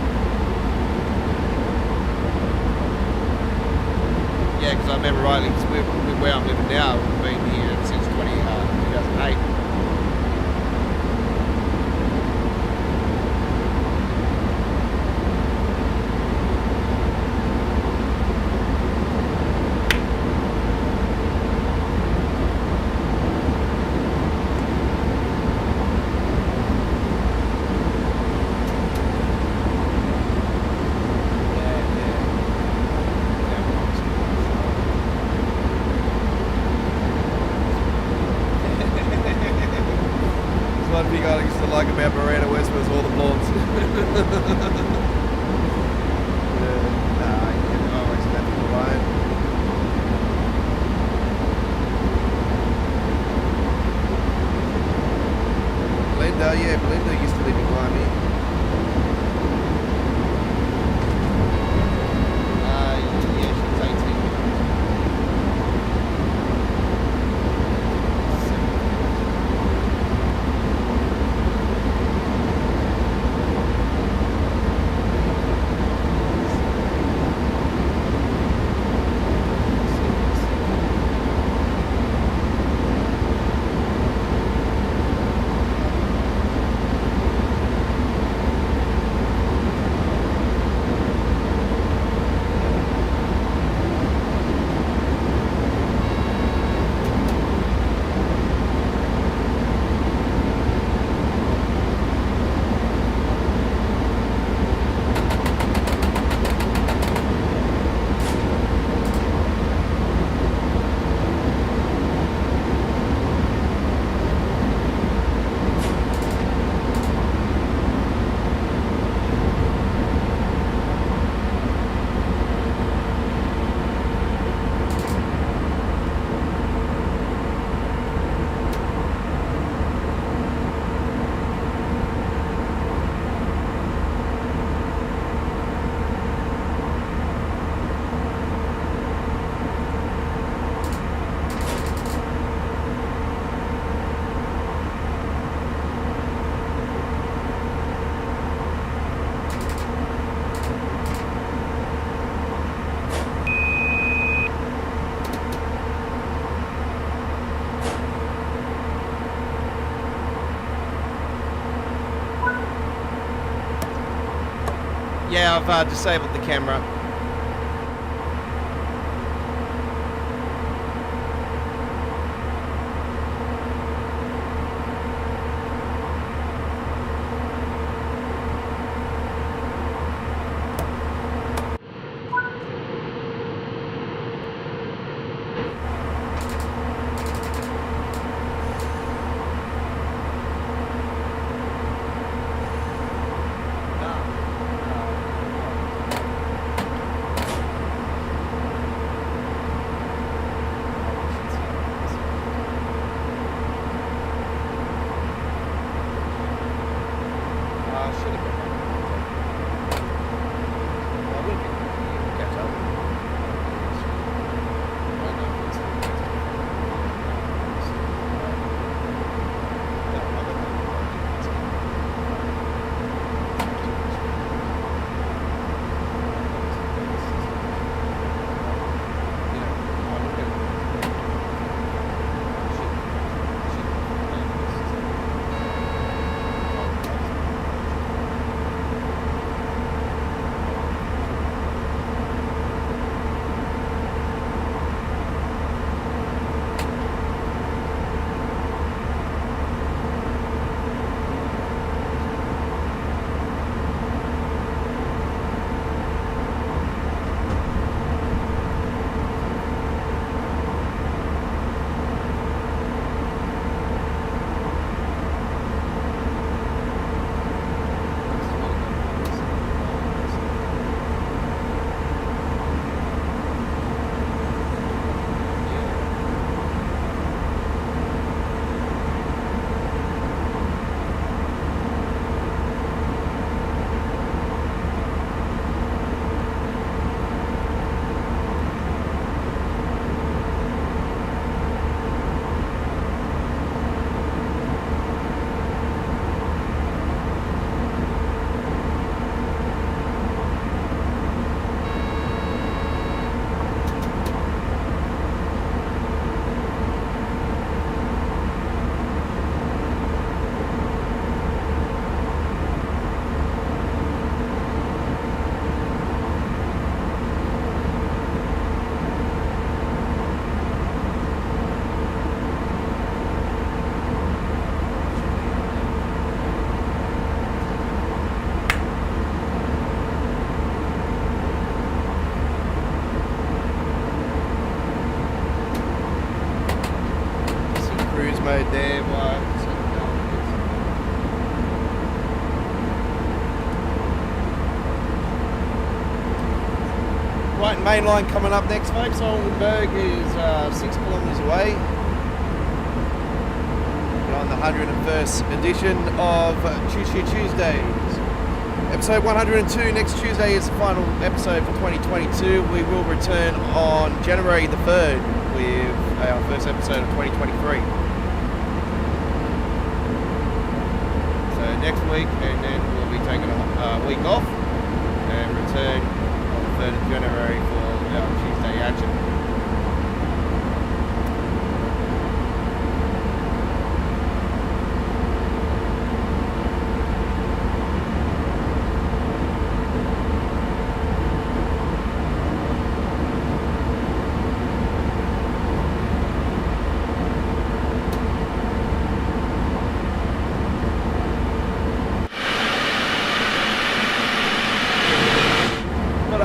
Yeah, because I remember rightly, because where I'm living now, we've been here since 2008. I've disabled the camera. Mode there, right, main line coming up next, folks. Oldenburg is 6 kilometres away. We're on the 101st edition of Choo Choo Tuesdays. Episode 102, next Tuesday is the final episode for 2022. We will return on January the 3rd with our first episode of 2023. Next week, and then we'll be taking a week off and return on the 3rd of January for our Tuesday action.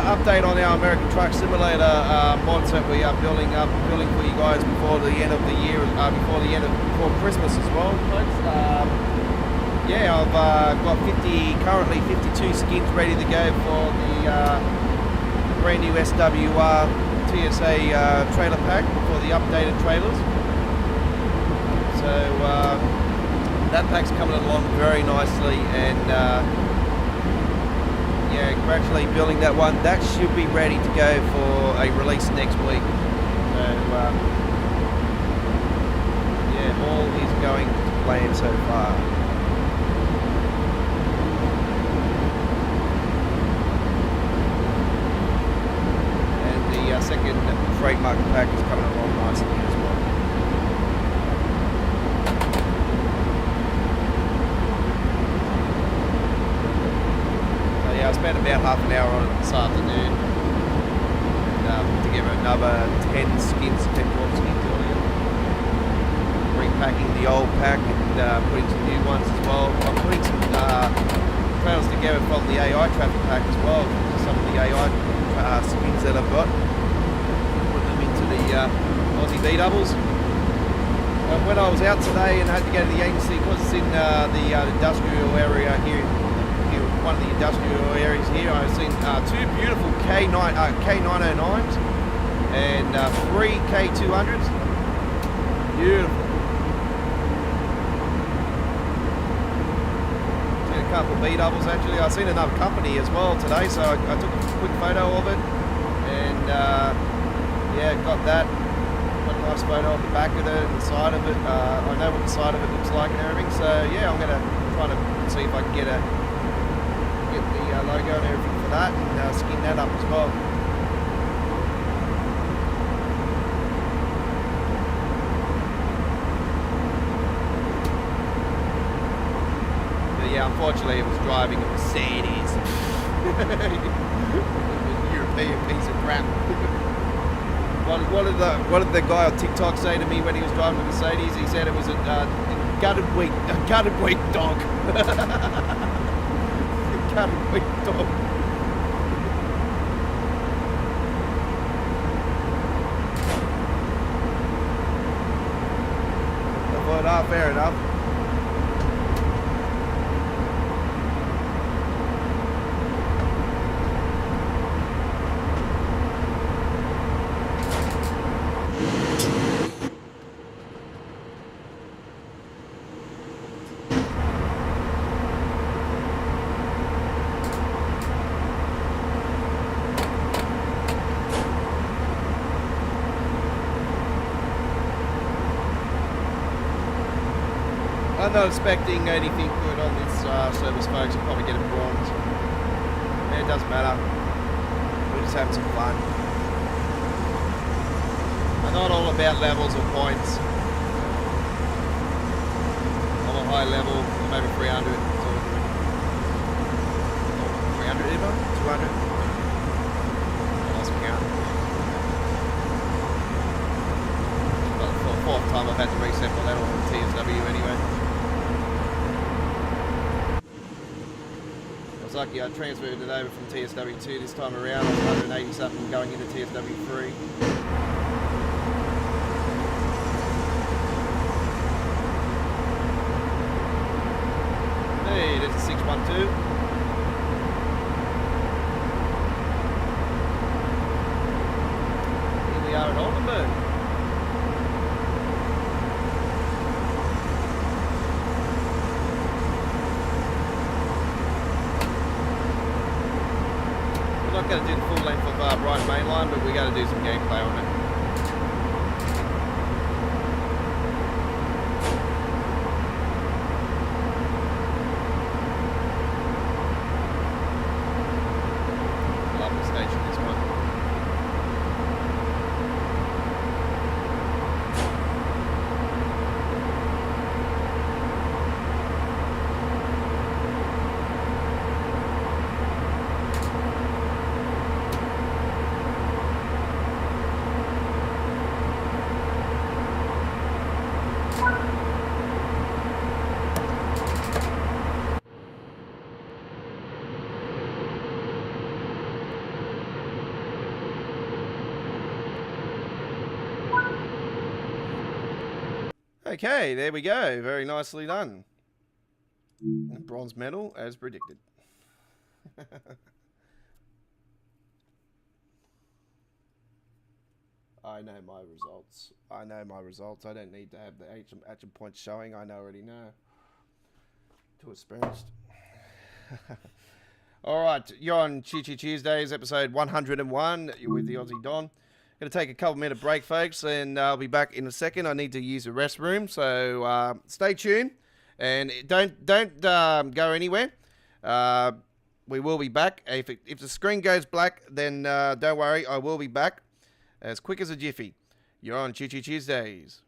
Update on our American Truck Simulator mods that we are building for you guys before the end of the year, before Christmas as well, folks. Yeah, I've got currently 52 skins ready to go for the brand new SWR TSA trailer pack for the updated trailers. So that pack's coming along very nicely, and yeah, gradually building that one. That should be ready to go for a release next week. So yeah, all is going to plan so far. And the second freight market pack is coming along nicely as well. I spent about half an hour on it this afternoon. And put together another 10 skins, 10 12 skins earlier. Repacking the old pack and putting some new ones as well. I'm putting some trails together from the AI traffic pack as well. Some of the AI skins that I've got. Put them into the Aussie B doubles. When I was out today and I had to go to the agency, because it's in the industrial area here, one of the industrial areas here, I've seen two beautiful K909s and three K200s. Beautiful. Seen a couple of B doubles actually. I've seen another company as well today, so I took a quick photo of it and yeah, got that. Got a nice photo of the back of it and the side of it. I know what the side of it looks like and everything, so yeah, I'm gonna try to see if I can get the logo and everything for that and skin that up as well. But yeah, unfortunately it was driving a Mercedes. European piece of crap. What did the guy on TikTok say to me when he was driving a Mercedes? He said it was a gutted wheat dog. Gutted wheat dog. I thought, fair enough. I'm not expecting anything good on this service, folks. I'll probably get a bronze. It doesn't matter. We're just having some fun. I'm not all about levels or points. I'm a high level. I'm over 300. 300 even? 200? I lost count. But for the fourth time I've had to reset my level on TSW anyway. Lucky I transferred it over from TSW2 this time around. I was 180 something going into TSW3. Hey, there's a 612. Here we are at Oldenburg. We're not going to do the full length of Brighton Main Line, but we're going to do some gameplay on it. Lovely station, this one. Okay, there we go. Very nicely done. Bronze medal, as predicted. I know my results. I know my results. I don't need to have the action points showing. I already know. Too experienced. All right, you're on Choo Choo Tuesdays, episode 101. You're with the Aussie Don. Going to take a couple minute break, folks, and I'll be back in a second. I need to use the restroom, so stay tuned and don't go anywhere. We will be back. If the screen goes black, then don't worry, I will be back as quick as a jiffy. You're on Choo Choo Tuesdays.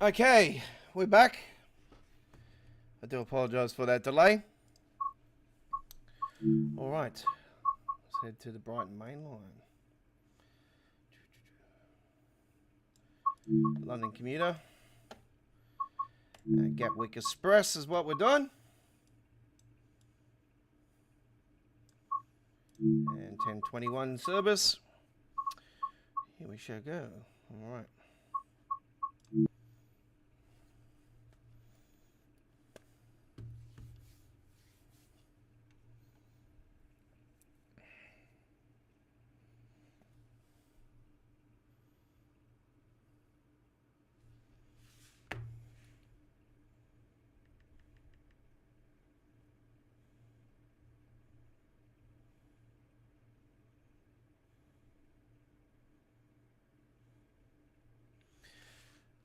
Okay, we're back. I do apologise for that delay. All right, let's head to the Brighton main line. London Commuter. Gatwick Express is what we're doing. And 10:21 service. Here we shall go. All right.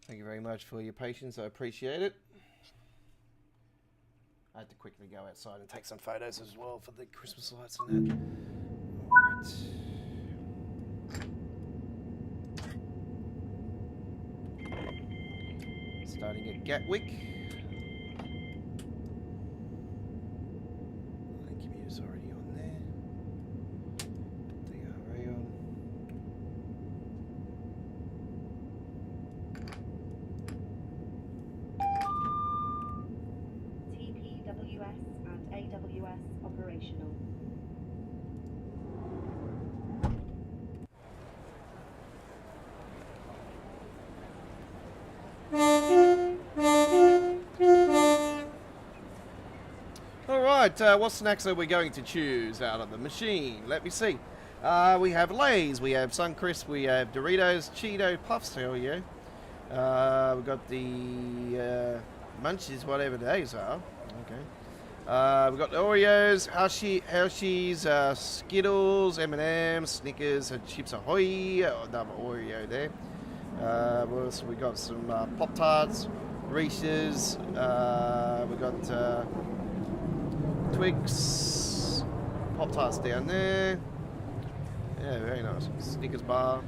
Thank you very much for your patience. I appreciate it. I had to quickly go outside and take some photos as well for the Christmas lights and that. Alright. Starting at Gatwick. The commuter's already on there. DRA on. TPWS and AWS operational. Alright, what snacks are we going to choose out of the machine? Let me see. We have Lay's, we have Suncrisp, we have Doritos, Cheeto Puffs, hell yeah. We've got the Munchies, whatever those are. Okay. We've got the Oreos, Hershey's, Skittles, M&M's, Snickers, Chips Ahoy, another Oreo there. What else? We got some Pop-Tarts, Reese's, we got Twix, Pop-Tarts down there. Yeah, very nice. Snickers bar.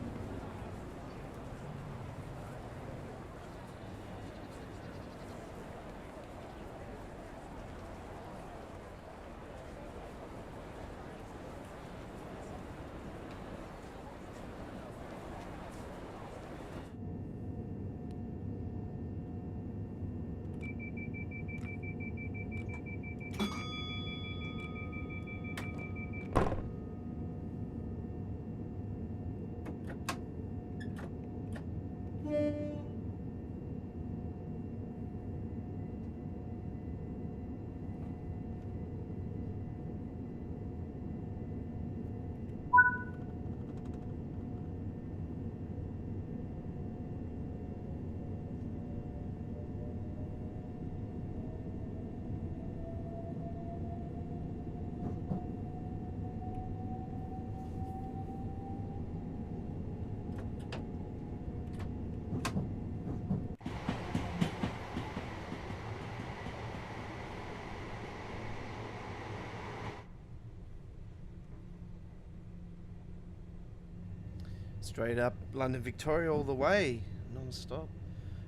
Straight up London Victoria all the way, non-stop.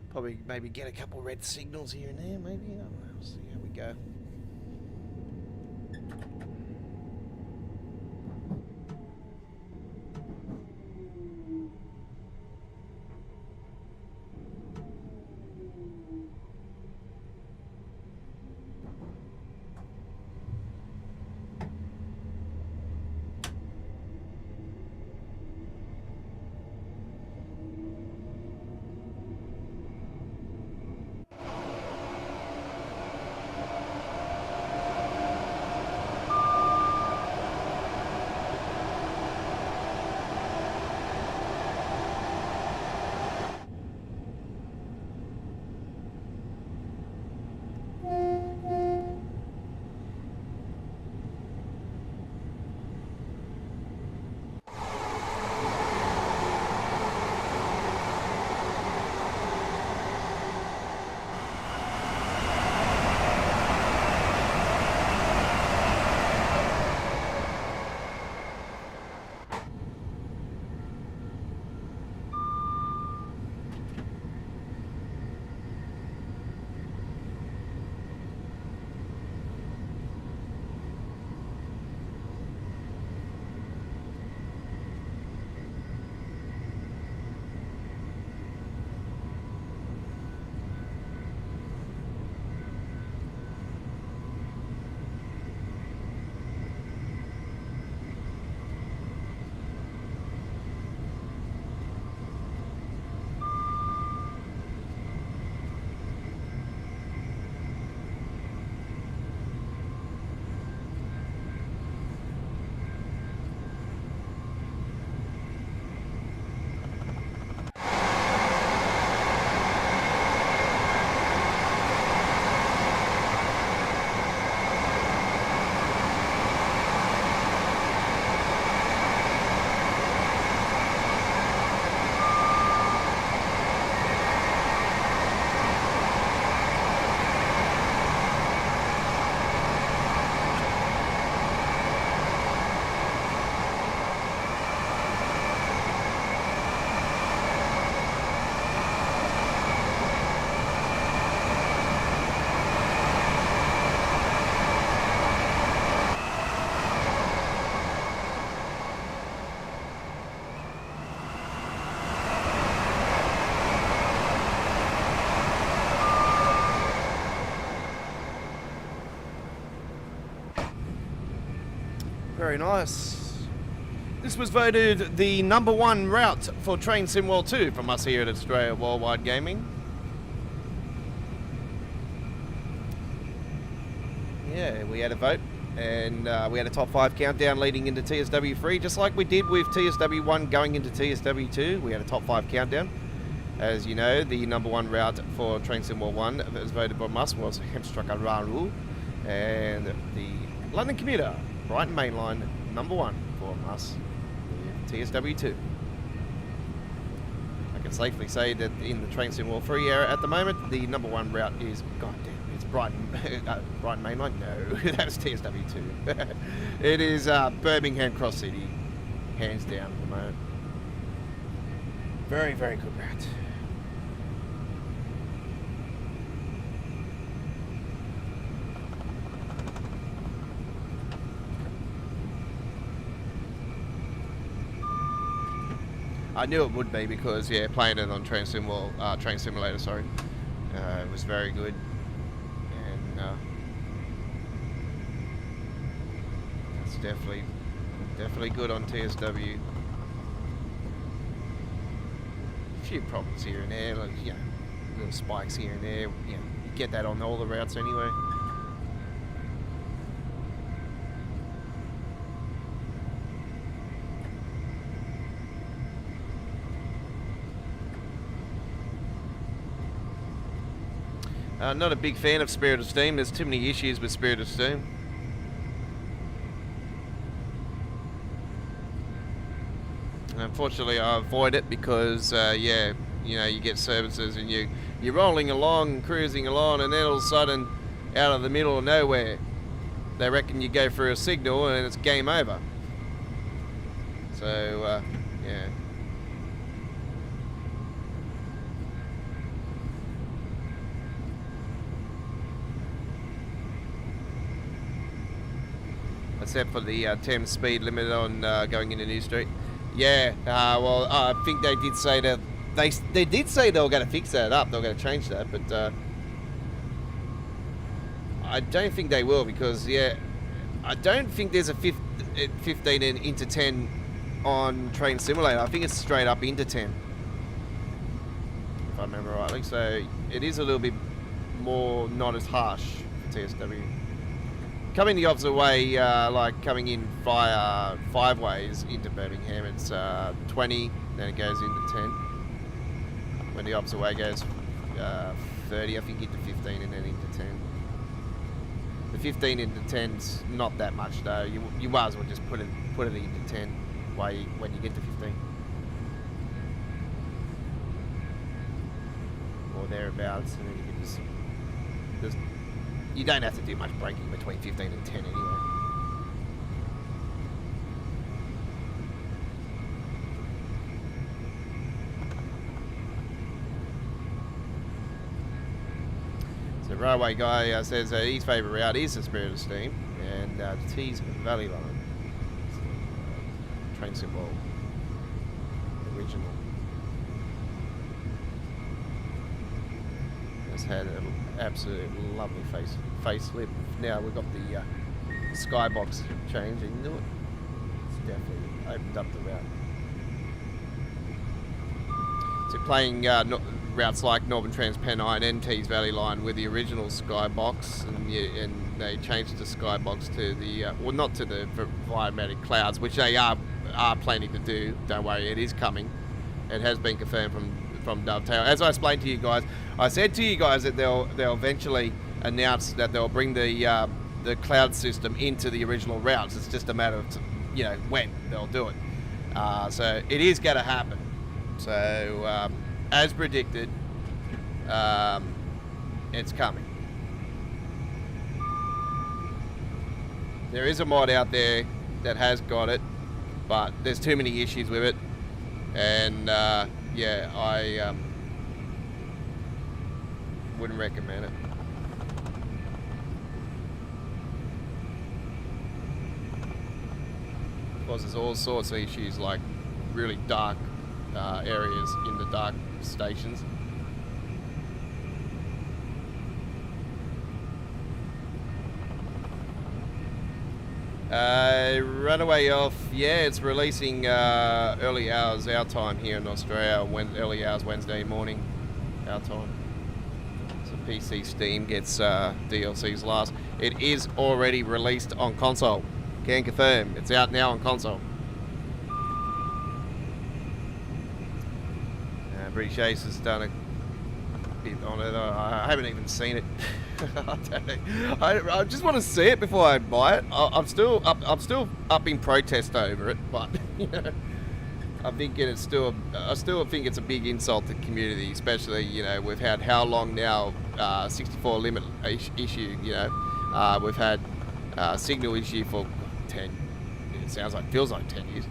Probably maybe get a couple red signals here and there, maybe. I don't know. We'll see how we go. very nice. This was voted the #1 route for Train Sim World 2 from us here at Australia Worldwide Gaming. Yeah, we had a vote, and we had a top 5 countdown leading into TSW3, just like we did with TSW1 going into TSW2. We had a top 5 countdown. As you know, the #1 route for Train Sim World 1 that was voted by us was Bahnstrecke Bremen, and the London Commuter, Brighton Mainline, #1 for us, TSW2. I can safely say that in the Train Sim World 3 era at the moment, the #1 route is, goddamn, it's Brighton, Brighton Mainline? No, that's TSW2. It is Birmingham Cross City, hands down at the moment. Very, very good route. I knew it would be because, yeah, playing it on Train Simulator, sorry, it was very good, and it's definitely good on TSW. A few problems here and there, like, you know, little spikes here and there. You know, you get that on all the routes anyway. Not a big fan of Spirit of Steam. There's too many issues with Spirit of Steam. Unfortunately, I avoid it because, yeah, you know, you get services and you're rolling along, cruising along, and then all of a sudden, out of the middle of nowhere, they reckon you go through a signal and it's game over. So, yeah. Except for the 10 speed limit on going into New Street. Yeah, well, I think they did say that they did say they were going to fix that up. They were going to change that, but I don't think they will because, yeah, I don't think there's a 15 into 10 on Train Simulator. I think it's straight up into 10, if I remember rightly. So it is a little bit more not as harsh for TSW. Coming the opposite way, like coming in via 5 ways into Birmingham, it's 20, then it goes into 10. When the opposite way goes 30, I think into 15 and then into 10. The 15 into 10's not that much though. You might as well just put it into 10 when you get to 15. Or thereabouts, and then you can just you don't have to do much braking between 15 and 10 anyway. So Railway Guy says his favourite route is the Spirit of Steam and Tees Valley Line. Train Sim World original. It's had an absolute lovely facelift. Now we've got the skybox changing into it. It's definitely opened up the route. So playing routes like Northern Transpennine and Tees Valley Line with the original skybox, and they changed the skybox to the well, not to the environmental clouds, which they are planning to do. Don't worry, it is coming. It has been confirmed from Dovetail. As I explained to you guys, I said to you guys that they'll eventually announce that they'll bring the cloud system into the original routes. It's just a matter of, you know, when they'll do it. So it is going to happen. So as predicted, it's coming. There is a mod out there that has got it, but there's too many issues with it, and yeah, I wouldn't recommend it. Because there's all sorts of issues, like really dark areas in the dark stations. Runaway off. Yeah, it's releasing early hours our time here in Australia. Early hours Wednesday morning our time. So PC Steam gets DLCs last. It is already released on console. Can confirm. It's out now on console. British Ace has done a bit on it. I haven't even seen it. I just want to see it before I buy it. I'm still up in protest over it, but you know, I still think it's a big insult to the community, especially, you know, we've had how long now 64 limit issue, you know, we've had signal issue for 10. It feels like 10 years.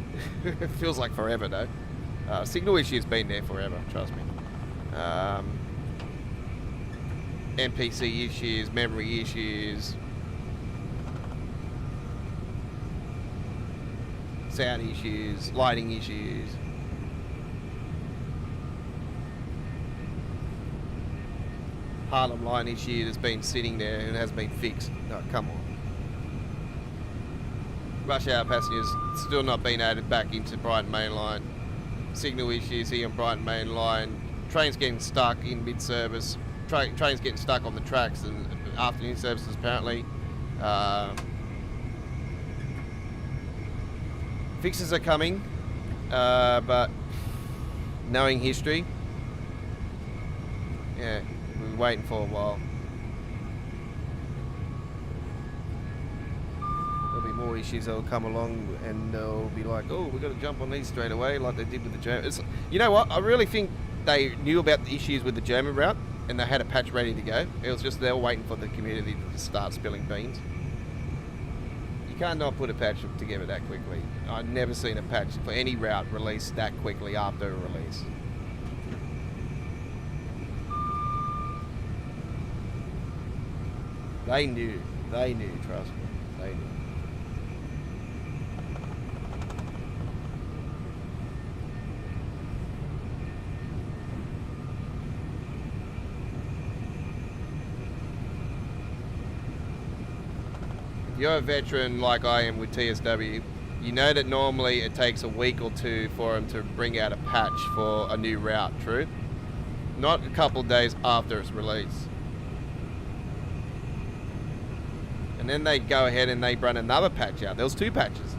It feels like forever though. Signal issue's been there forever, trust me. NPC issues, memory issues, sound issues, lighting issues. Harlem line issue that's been sitting there and hasn't been fixed. No, come on. Rush hour passengers still not being added back into Brighton Main Line. Signal issues here on Brighton Main Line. Trains getting stuck in mid-service. Trains getting stuck on the tracks and afternoon services apparently. Fixes are coming, but knowing history, yeah, we've been waiting for a while. There'll be more issues that'll come along and they'll be like, oh, we've got to jump on these straight away like they did with the German. You know what, I really think they knew about the issues with the German route and they had a patch ready to go. It was just they were waiting for the community to start spilling beans. You can't not put a patch together that quickly. I've never seen a patch for any route released that quickly after a release. They knew, trust me, they knew. If you're a veteran like I am with TSW, you know that normally it takes a week or two for them to bring out a patch for a new route, true? Not a couple of days after it's released. And then they go ahead and they run another patch out. There was 2 patches.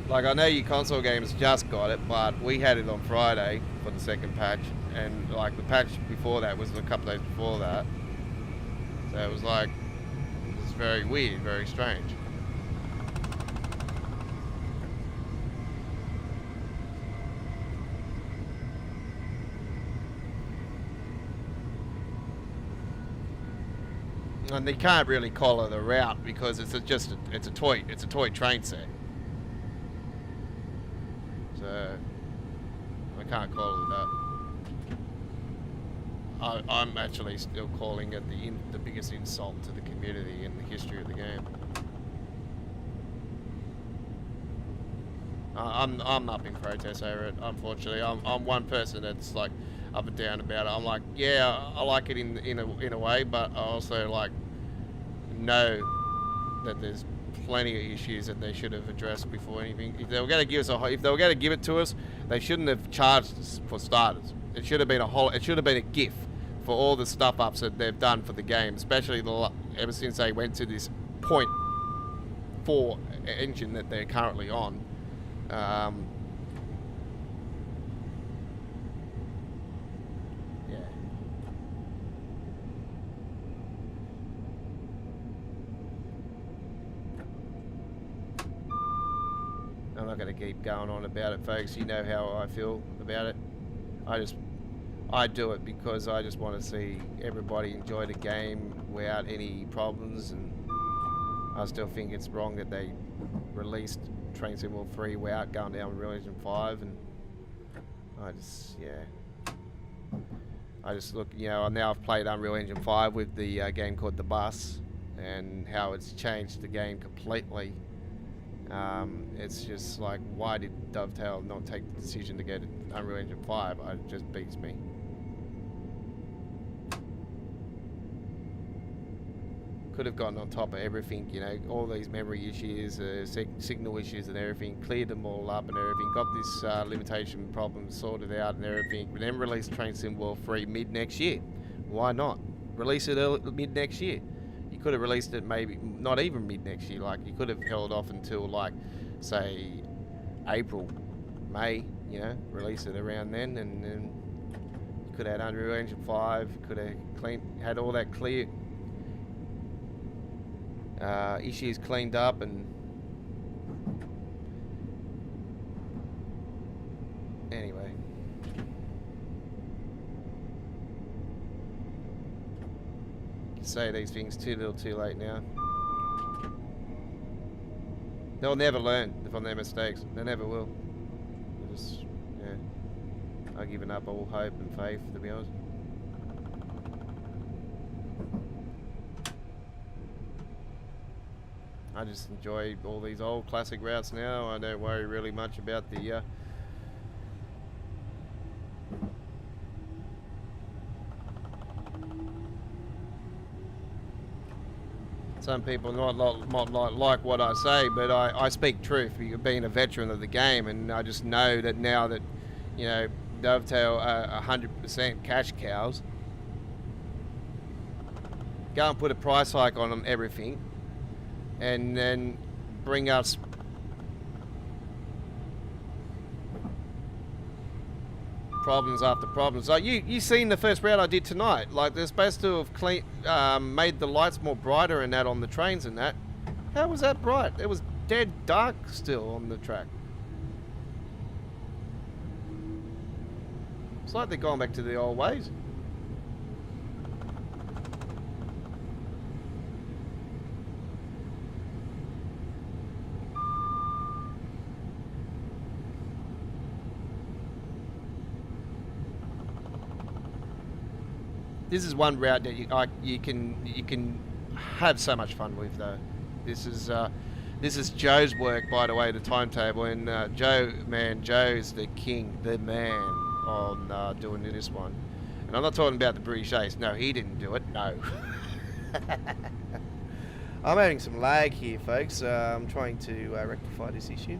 Like, I know you console games just got it, but we had it on Friday for the second patch. And like the patch before that was a couple of days before that. So it was like, it was very weird, very strange. And they can't really collar the route because it's a toy train set. So I can't collar that. I'm actually still calling it the biggest insult to the community in the history of the game. I'm up in protest over it. Unfortunately, I'm one person that's like up and down about it. I'm like, yeah, I like it in a way, but I also like know that there's plenty of issues that they should have addressed before anything. If they were going to give it to us, they shouldn't have charged us for starters. It should have been a gift for all the stuff ups that they've done for the game, especially ever since they went to this .4 engine that they're currently on. Yeah. I'm not going to keep going on about it, folks. You know how I feel about it. I do it because I just want to see everybody enjoy the game without any problems, and I still think it's wrong that they released Train Sim World 3 without going down with Real Engine 5, and I just look, you know, now I've played Unreal Engine 5 with the game called The Bus, and how it's changed the game completely. It's just like, why did Dovetail not take the decision to get Unreal Engine 5? It just beats me. Could have gotten on top of everything, you know, all these memory issues, signal issues and everything, cleared them all up and everything, got this limitation problem sorted out and everything, and then release Train Sim World 3 mid next year. Why not? Release it mid next year. You could have released it maybe, not even mid next year, like you could have held off until like, say, April, May, you know, release it around then, and then you could have had Unreal Engine 5, could have had all that clear. Issues cleaned up and anyway, you say these things too little too late now. They'll never learn from their mistakes. They never will. They'll just, yeah, I've given up all hope and faith, to be honest. I just enjoy all these old classic routes now. I don't worry really much about the some people might like what I say, but I speak truth, being a veteran of the game, and I just know that now that, you know, Dovetail are 100% cash cows. Go and put a price hike on them, everything, and then bring us problems after problems. Like you seen the first route I did tonight. Like they're supposed to have made the lights more brighter and that on the trains and that. How was that bright? It was dead dark still on the track. It's like they're going back to the old ways. This is one route that you can have so much fun with, though. This is Joe's work, by the way, the timetable, and Joe is the king, the man on doing this one. And I'm not talking about the British Ace. No, he didn't do it. No. I'm having some lag here, folks. I'm trying to rectify this issue.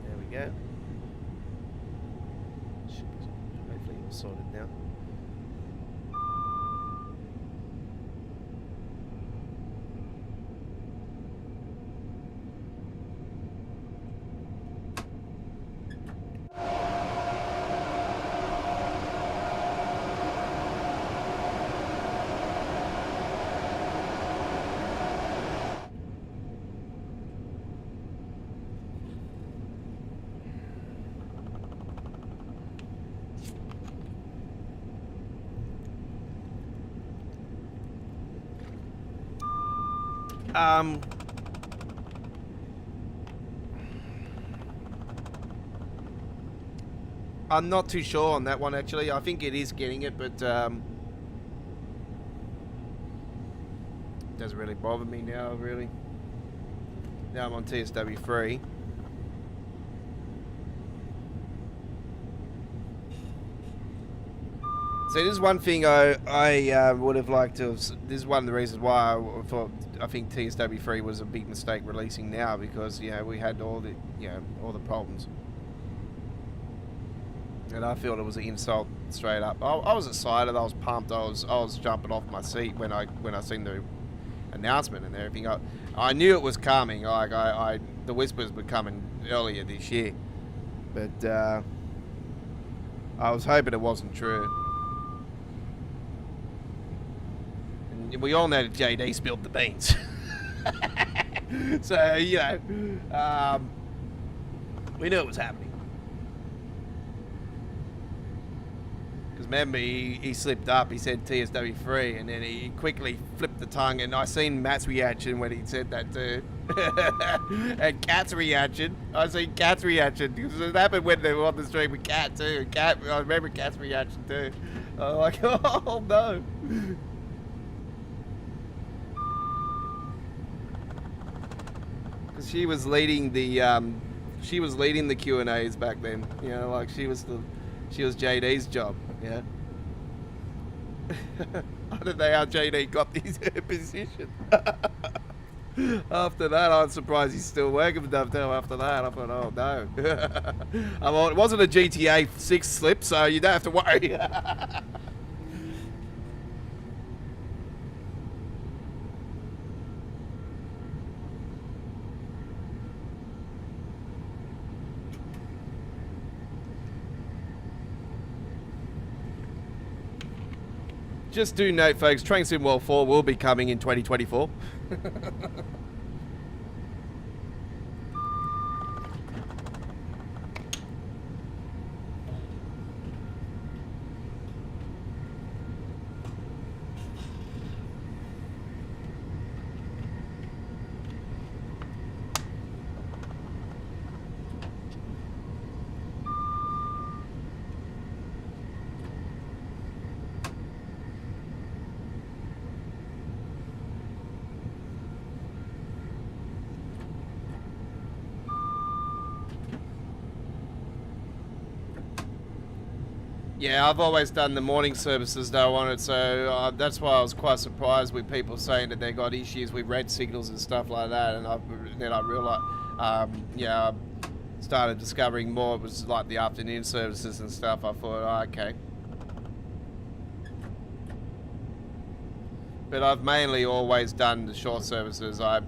There we go. Sorted now. I'm not too sure on that one, actually. I think it is getting it, but it doesn't really bother me now, really. Now I'm on TSW3. So this is one thing I would have liked to have... This is one of the reasons why I think TSW3 was a big mistake releasing now, because, you know, we had all the, you know, all the problems. And I felt it was an insult straight up. I was excited. I was pumped. I was jumping off my seat when I seen the announcement and everything. I knew it was coming. Like the whispers were coming earlier this year, but I was hoping it wasn't true. And we all know that JD spilled the beans. So you know, we knew it was happening. Remember, he slipped up. He said TSW3, and then he quickly flipped the tongue. And I seen Matt's reaction when he said that too, and Kat's reaction. I seen Kat's reaction because it happened when they were on the stream with Kat too. Kat, I remember Kat's reaction too. I was like, oh no. Because she was leading the Q&As back then. You know, like she was JD's job. Yeah. I don't know how JD got his position. After that, I'm surprised he's still working for Dovetail. After that, I thought, oh no. Well, it wasn't a GTA 6 slip, so you don't have to worry. Just do note, folks, Train Sim World 4 will be coming in 2024. Yeah, I've always done the morning services though on it, so that's why I was quite surprised with people saying that they got issues with red signals and stuff like that, and then I realised, yeah, I started discovering more. It was like the afternoon services and stuff. I thought, oh, okay. But I've mainly always done the short services. I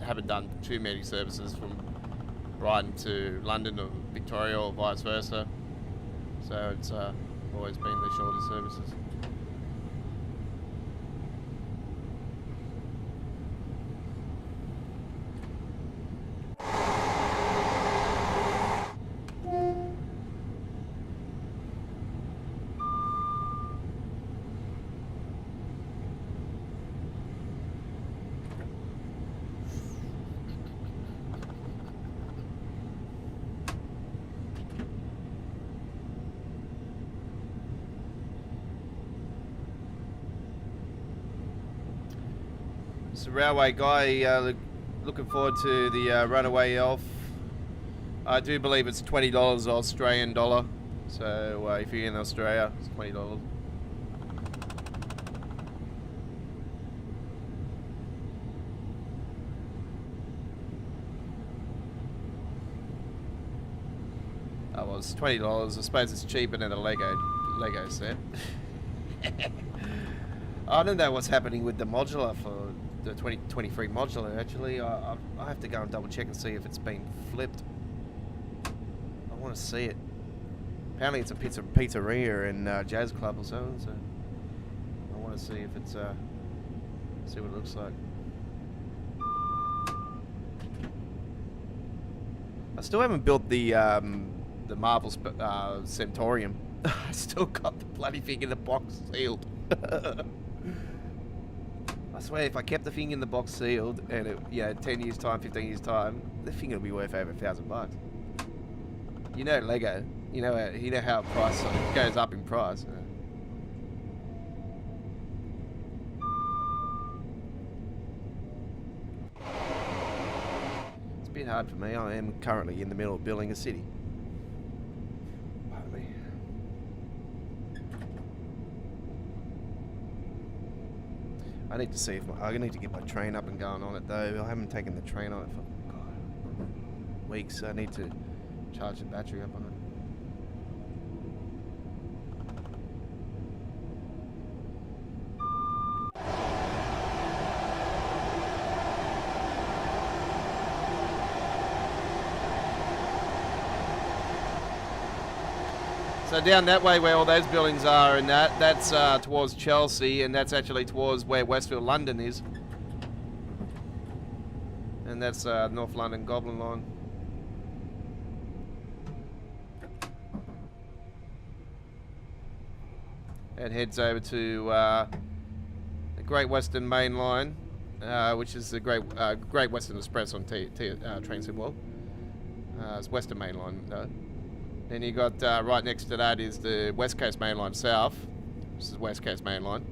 haven't done too many services from Brighton to London or Victoria or vice versa. So it's always been the shorter services. So railway guy, looking forward to the runaway elf. I do believe it's $20 Australian dollar. So if you're in Australia, it's $20. Oh, well, it's $20. I suppose it's cheaper than a Lego set. I don't know what's happening with the modular for the 2023 modular. Actually, I have to go and double check and see if it's been flipped. I want to see it. Apparently, it's a pizzeria and jazz club or so. So I want to see if it's see what it looks like. I still haven't built the Marvel Centaurium. I still got the bloody thing in the box sealed. I swear, if I kept the thing in the box sealed and it, 10 years time, 15 years time, the thing will be worth over $1,000. You know Lego. You know how price goes up in price. It's a bit hard for me. I am currently in the middle of building a city. Pardon me. I need to see if I need to get my train up and going on it though. I haven't taken the train on it for weeks. I need to charge the battery up on it. So down that way where all those buildings are and that's towards Chelsea, and that's actually towards where Westfield London is. And that's North London Goblin Line. It heads over to the Great Western Main Line, which is the Great Western Express on Train Sim World. It's Western Main Line though. Then you got right next to that is the West Coast Main Line South. This is West Coast Main Line.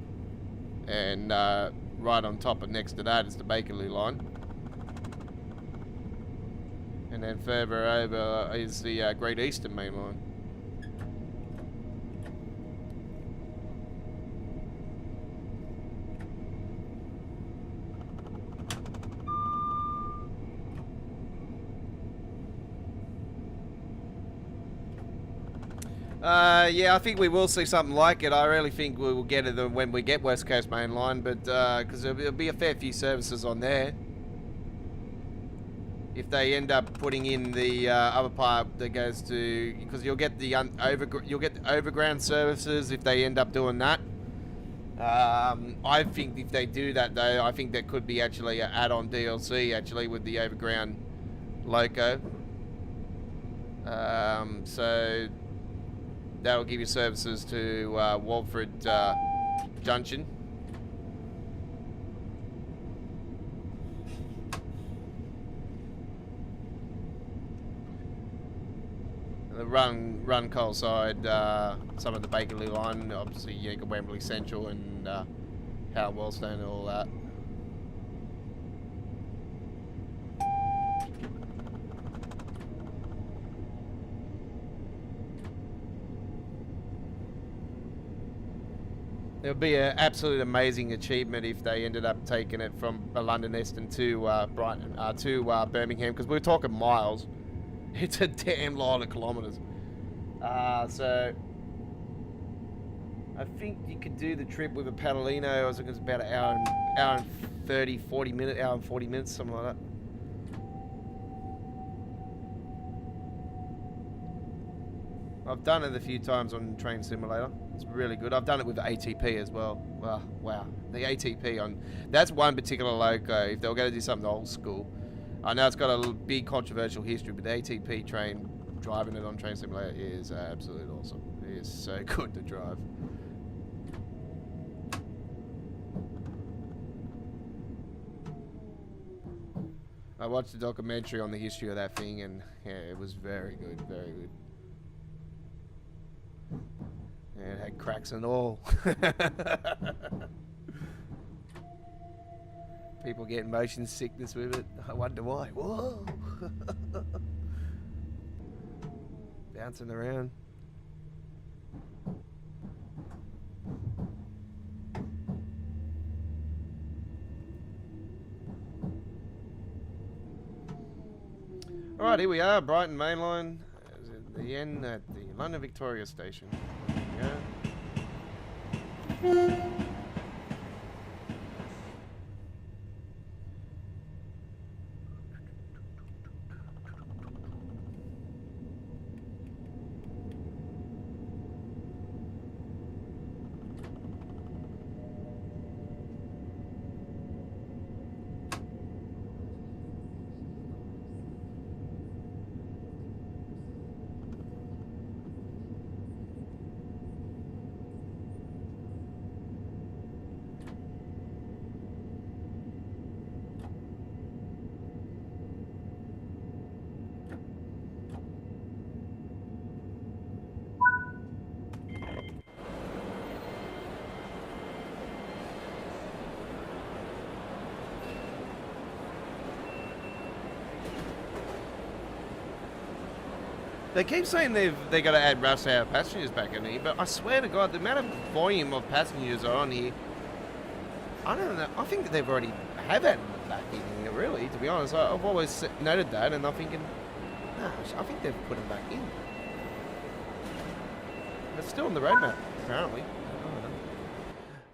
And right on top and next to that is the Bakerloo Line. And then further over is the Great Eastern Main Line. Yeah, I think we will see something like it. I really think we will get it when we get West Coast Main Line, but because there'll be a fair few services on there. If they end up putting in the other part that goes to, because you'll get the overground services if they end up doing that. I think if they do that though, I think that could be actually an add-on DLC actually with the overground Loco. So that'll give you services to Walford Junction. The run coal side, some of the Bakerloo line, obviously you got Wembley Central and Howard Wellstone and all that. It would be an absolute amazing achievement if they ended up taking it from London Euston to Brighton, to Birmingham, because we're talking miles. It's a damn lot of kilometres. So I think you could do the trip with a Padalino. I think it's about an hour and 30, 40 minutes, hour and 40 minutes, something like that. I've done it a few times on Train Simulator. It's really good. I've done it with the ATP as well. Wow. The ATP on... That's one particular Loco. If they were going to do something old school. I know it's got a big controversial history, but the ATP train, driving it on Train Simulator is absolutely awesome. It is so good to drive. I watched the documentary on the history of that thing, and yeah, it was very good, very good. And it had cracks and all. People getting motion sickness with it. I wonder why. Whoa! Bouncing around. Alright, here we are, Brighton Mainline. The end at the London Victoria station. There we go. They keep saying they're going to add rush hour passengers back in here, but I swear to God, the amount of volume of passengers are on here, I don't know. I think that they've already have added them back in here, really, to be honest. I've always noted that, and I'm thinking, no, I think they've put them back in. It's still on the roadmap, apparently.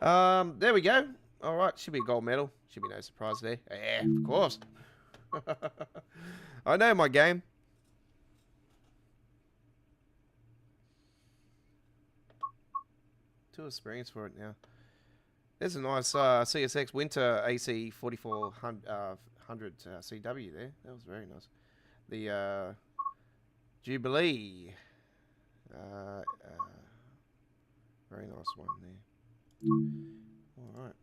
I don't know. There we go. All right, should be a gold medal. Should be no surprise there. Yeah, of course. I know my game. Too experienced for it now. There's a nice CSX Winter AC 4400 CW there. That was very nice. The Jubilee. Very nice one there. All right.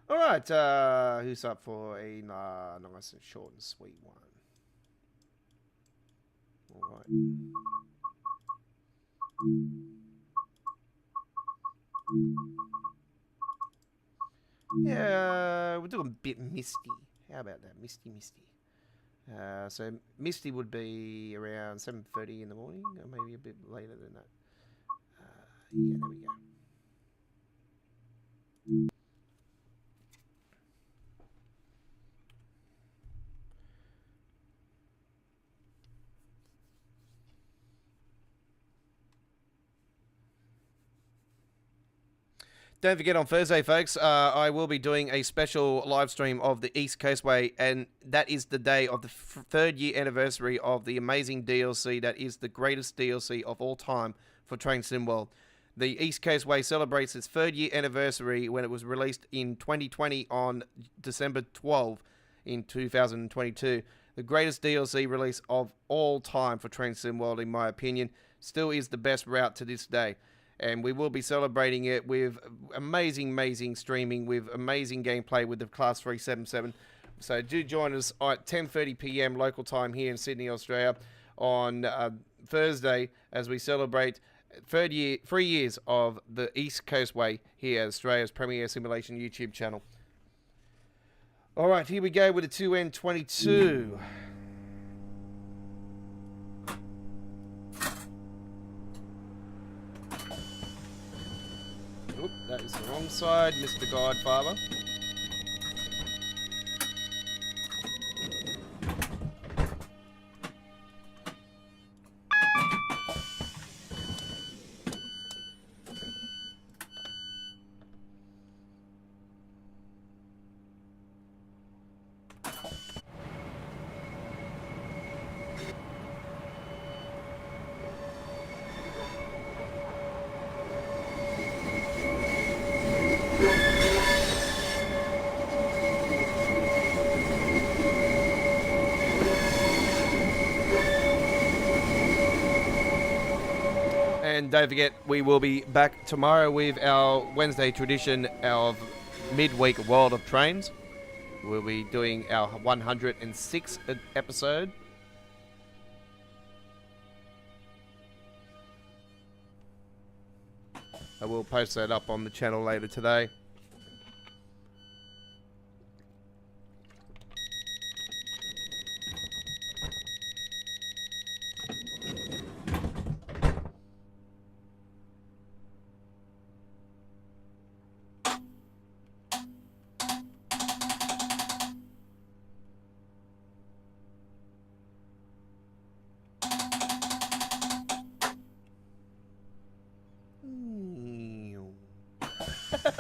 All right, who's up for a nice and short and sweet one? All right. Yeah, we're doing a bit misty. How about that, misty? So Misty would be around 7:30 in the morning, or maybe a bit later than that. Yeah, there we go. Don't forget on Thursday, folks, I will be doing a special live stream of the East Coastway, and that is the day of the third year anniversary of the amazing DLC that is the greatest DLC of all time for Train Sim World. The East Coastway celebrates its third year anniversary when it was released in 2020 on December 12 in 2022. The greatest DLC release of all time for Train Sim World, in my opinion, still is the best route to this day. And we will be celebrating it with amazing streaming, with amazing gameplay with the Class 377. So do join us at 10:30 p.m. local time here in Sydney, Australia, on Thursday as we celebrate 3 years of the East Coastway here at Australia's premier simulation YouTube channel. All right, here we go with the 2N22. Oop, that is the wrong side, Mr. Godfather. And don't forget, we will be back tomorrow with our Wednesday tradition of midweek World of Trains. We'll be doing our 106th episode. I will post that up on the channel later today.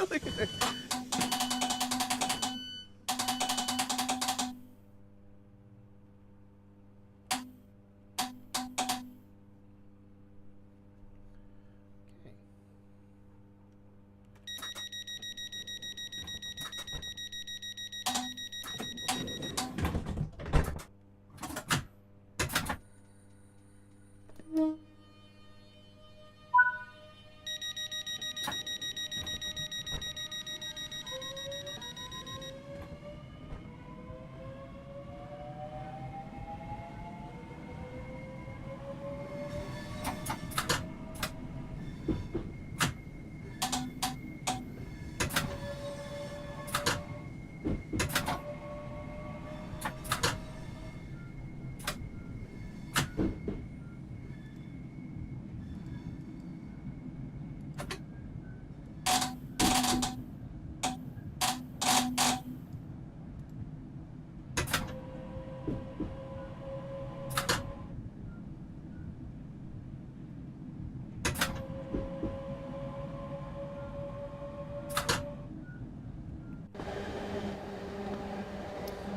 Look at that.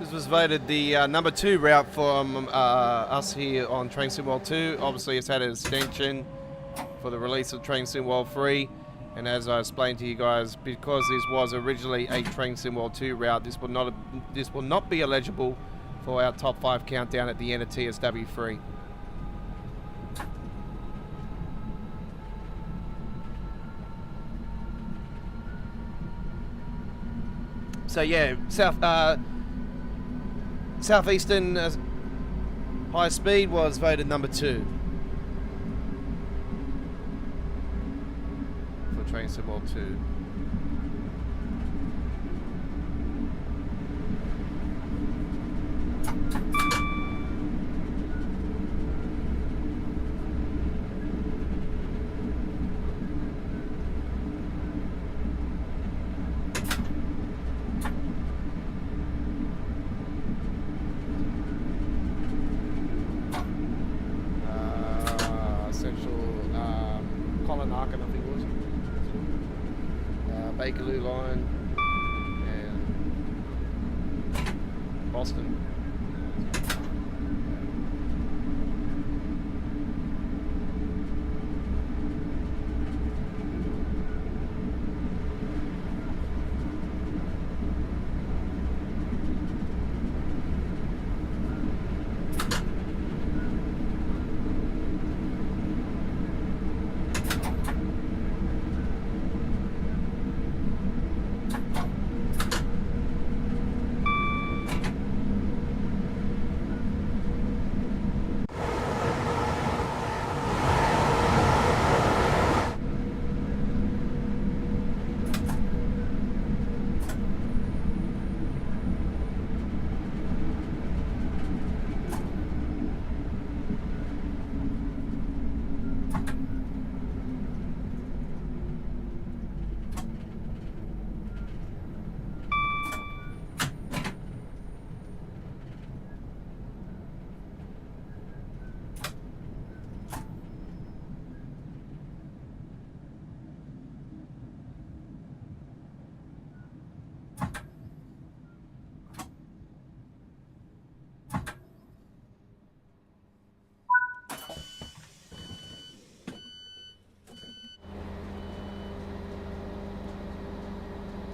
This was voted the number 2 route from us here on Train Sim World 2. Obviously, it's had an extension for the release of Train Sim World 3. And as I explained to you guys, because this was originally a Train Sim World 2 route, this will not be eligible for our top 5 countdown at the end of TSW 3. So yeah, Southeastern High Speed was voted number 2 for Train Sim World 2. Markham, I think it was. Bakerloo line and Boston.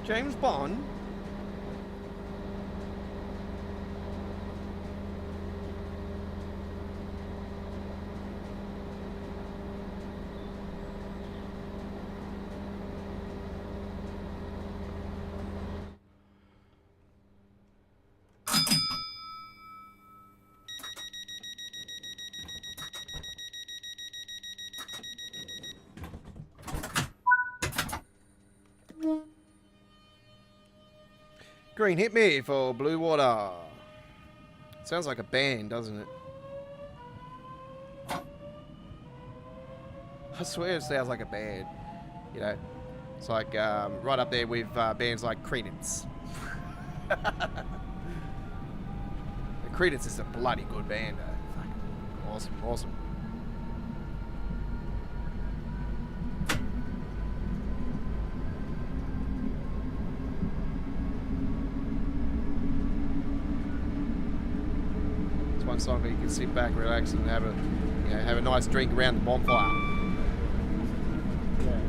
James Bond? Green, hit me for Blue Water. Sounds like a band, doesn't it? I swear it sounds like a band. You know, it's like right up there with bands like Credence. Credence is a bloody good band. Awesome, awesome. One song where you can sit back, relax, and have a nice drink around the bonfire. Yeah.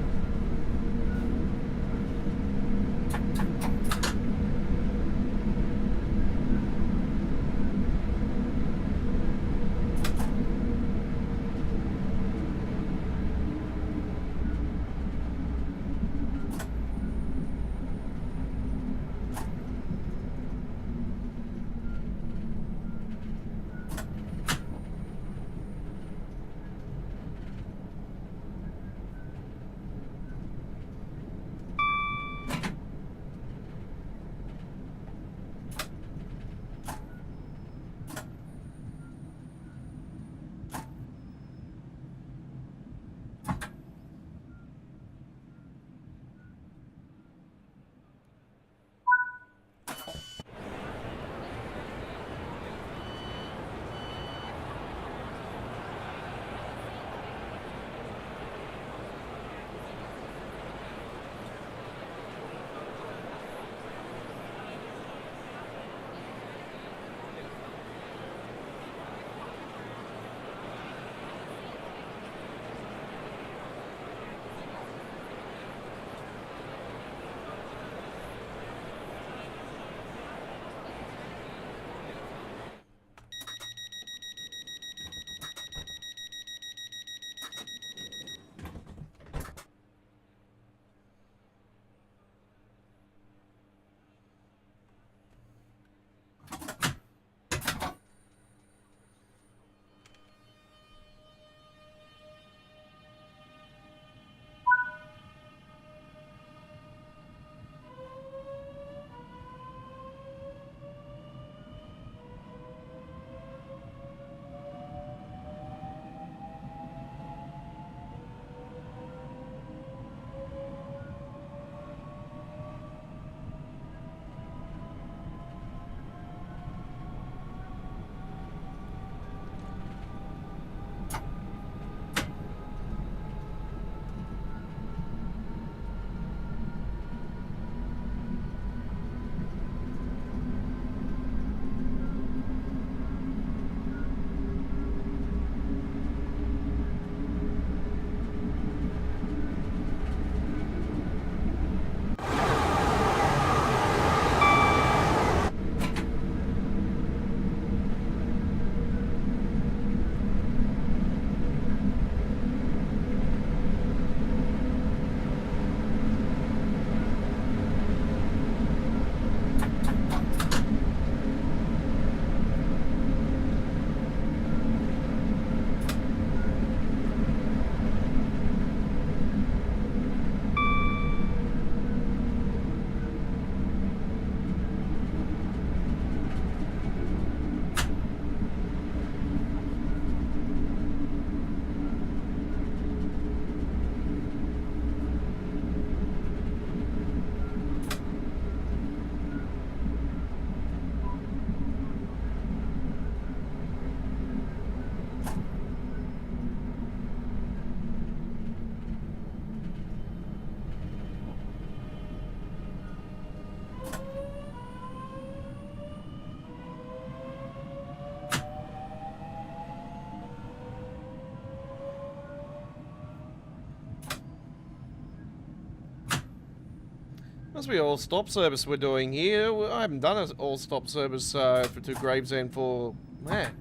Must be all stop service we're doing here. I haven't done an all stop service for to Gravesend for, man,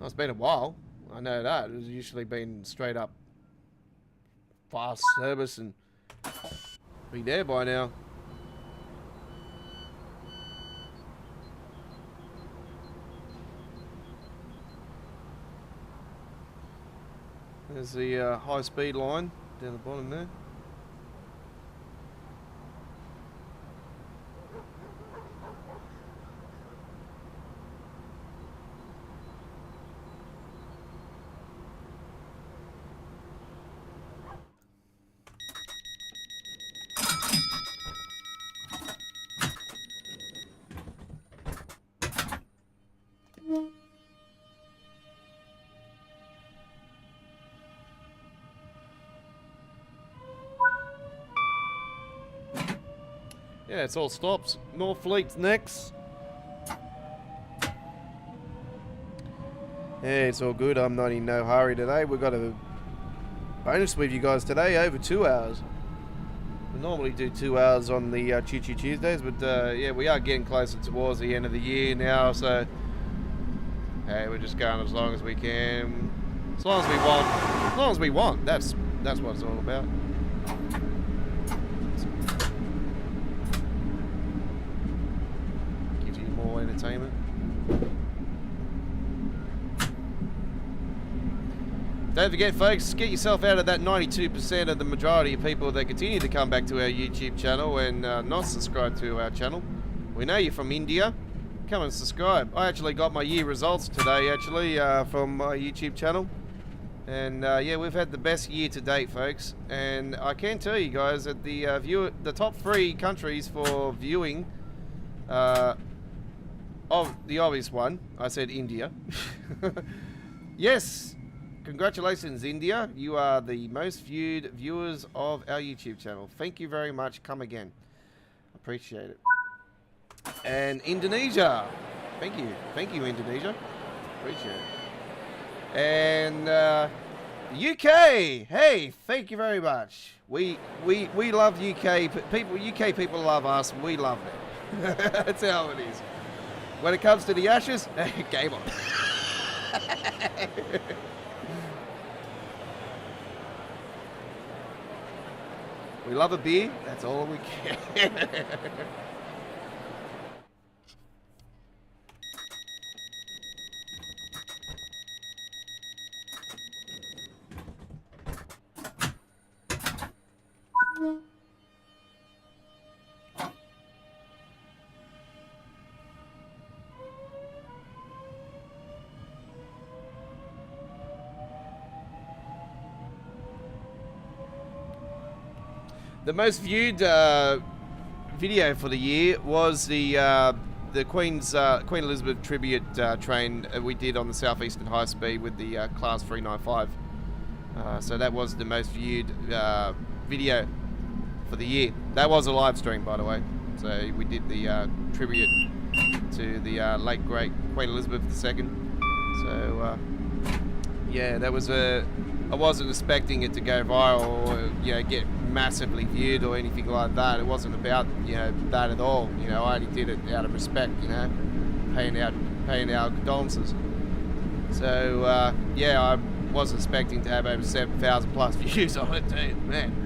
it's been a while. I know that. It's usually been straight up fast service and be there by now. There's the high speed line down the bottom there. Yeah, it's all stops. Northfleet's next. Yeah, it's all good. I'm not in no hurry today. We've got a bonus with you guys today, over 2 hours. We normally do 2 hours on the Choo Choo Tuesdays, but yeah, we are getting closer towards the end of the year now, so hey, we're just going as long as we can. As long as we want. As long as we want. That's what it's all about. Entertainment. Don't forget, folks, get yourself out of that 92% of the majority of people that continue to come back to our YouTube channel and not subscribe to our channel. We know you're from India. Come and subscribe. I actually got my year results today, actually, from my YouTube channel. And yeah, we've had the best year to date, folks. And I can tell you guys that the top 3 countries for viewing of the obvious one, I said India. Yes, congratulations, India. You are the most viewed viewers of our YouTube channel. Thank you very much. Come again. Appreciate it. And Indonesia. Thank you, Indonesia. Appreciate it. And UK. Hey, thank you very much. We love UK people. UK people love us. We love them. That's how it is. When it comes to the Ashes, game on. We love a beer, that's all we care. The most viewed video for the year was the Queen Elizabeth tribute train we did on the Southeastern High Speed with the Class 395. So that was the most viewed video for the year. That was a live stream, by the way. So we did the tribute to the late great Queen Elizabeth II. So yeah, that was I wasn't expecting it to go viral or get massively viewed or anything like that. It wasn't about that at all. I only did it out of respect. Paying out condolences. So yeah, I was expecting to have over 7,000 plus views on it, dude. Man.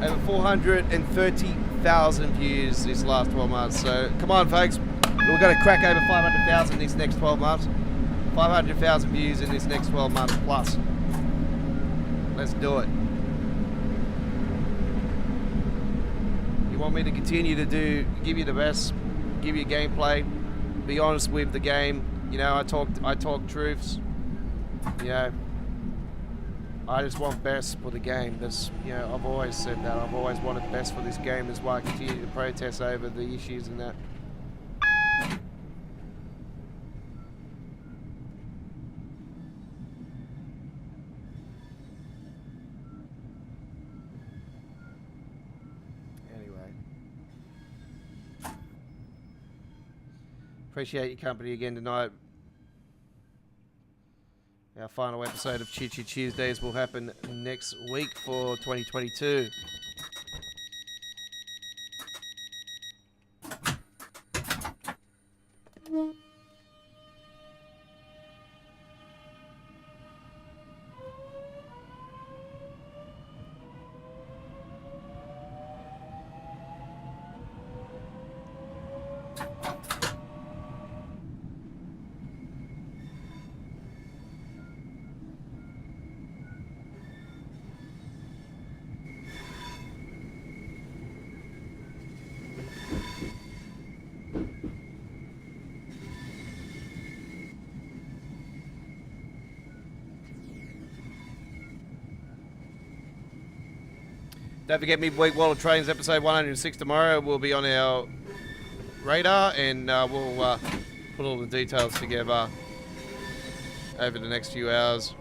Over 430,000 views this last 12 months. So come on, folks, we're going to crack over 500,000 this next 12 months. 500,000 views in this next 12 months plus. Let's do it. You want me to continue to give you the best, give you gameplay, be honest with the game. I talk truths. I just want best for the game. That's, you know, I've always said that. I've always wanted best for this game. That's why I continue to protest over the issues and that. Anyway. Appreciate your company again tonight. Our final episode of Choo Choo Tuesdays will happen next week for 2022. Don't forget, Midweek World of Trains episode 106 tomorrow will be on our radar, and we'll put all the details together over the next few hours.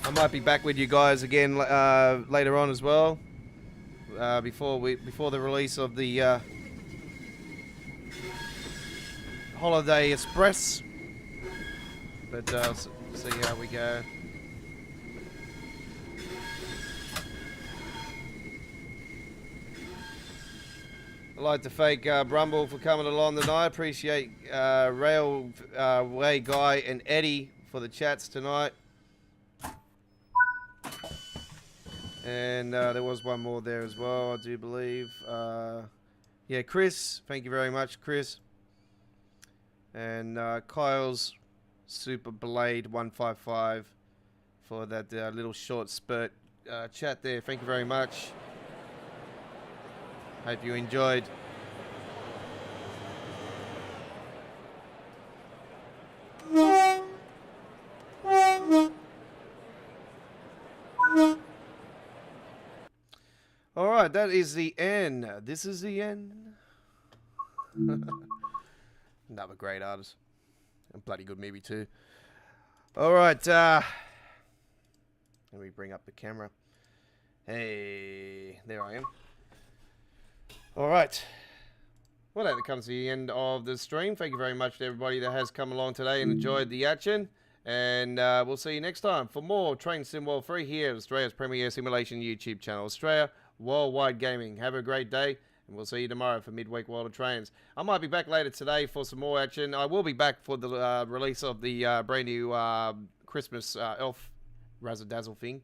I might be back with you guys again later on as well, before the release of the Holiday Express. But see how we go. I'd like to thank Brumble for coming along tonight. Appreciate Railway Guy and Eddie for the chats tonight. And there was one more there as well, I do believe. Yeah, Chris. Thank you very much, Chris. And Kyle's Super Blade 155 for that little short spurt chat there. Thank you very much. Hope you enjoyed. Alright, that is the end. This is the end. Another great artist. A bloody good movie too. Alright, let me bring up the camera. Hey, there I am. Alright. Well, that comes to the end of the stream. Thank you very much to everybody that has come along today and enjoyed the action. And we'll see you next time for more Train Sim World 3 here at Australia's premier simulation YouTube channel, Australia Worldwide Gaming. Have a great day, and we'll see you tomorrow for Midweek World of Trains. I might be back later today for some more action. I will be back for the release of the brand new Christmas Elf Razzle Dazzle thing.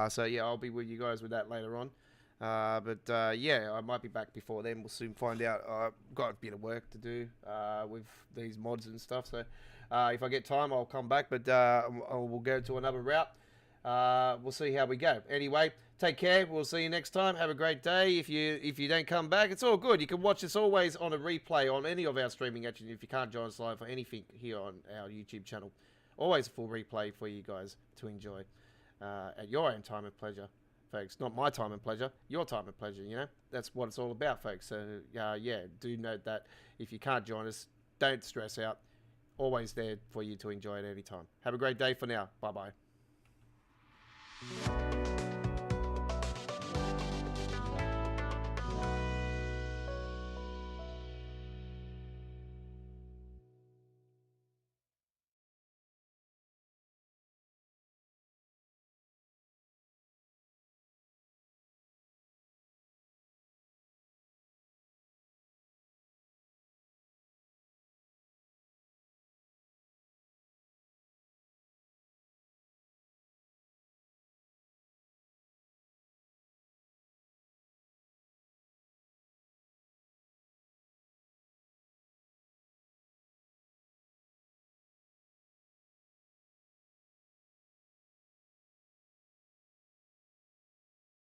So yeah, I'll be with you guys with that later on. Yeah, I might be back before then. We'll soon find out. I've got a bit of work to do with these mods and stuff. So if I get time, I'll come back. But we'll go to another route. We'll see how we go. Anyway, take care. We'll see you next time. Have a great day. If you don't come back, it's all good. You can watch this always on a replay on any of our streaming action. If you can't join us live for anything here on our YouTube channel, always a full replay for you guys to enjoy at your own time and pleasure, folks. Not my time and pleasure, your time and pleasure. You know, that's what it's all about, folks. So yeah, do note that if you can't join us, don't stress out. Always there for you to enjoy at any time. Have a great day for now. Bye bye.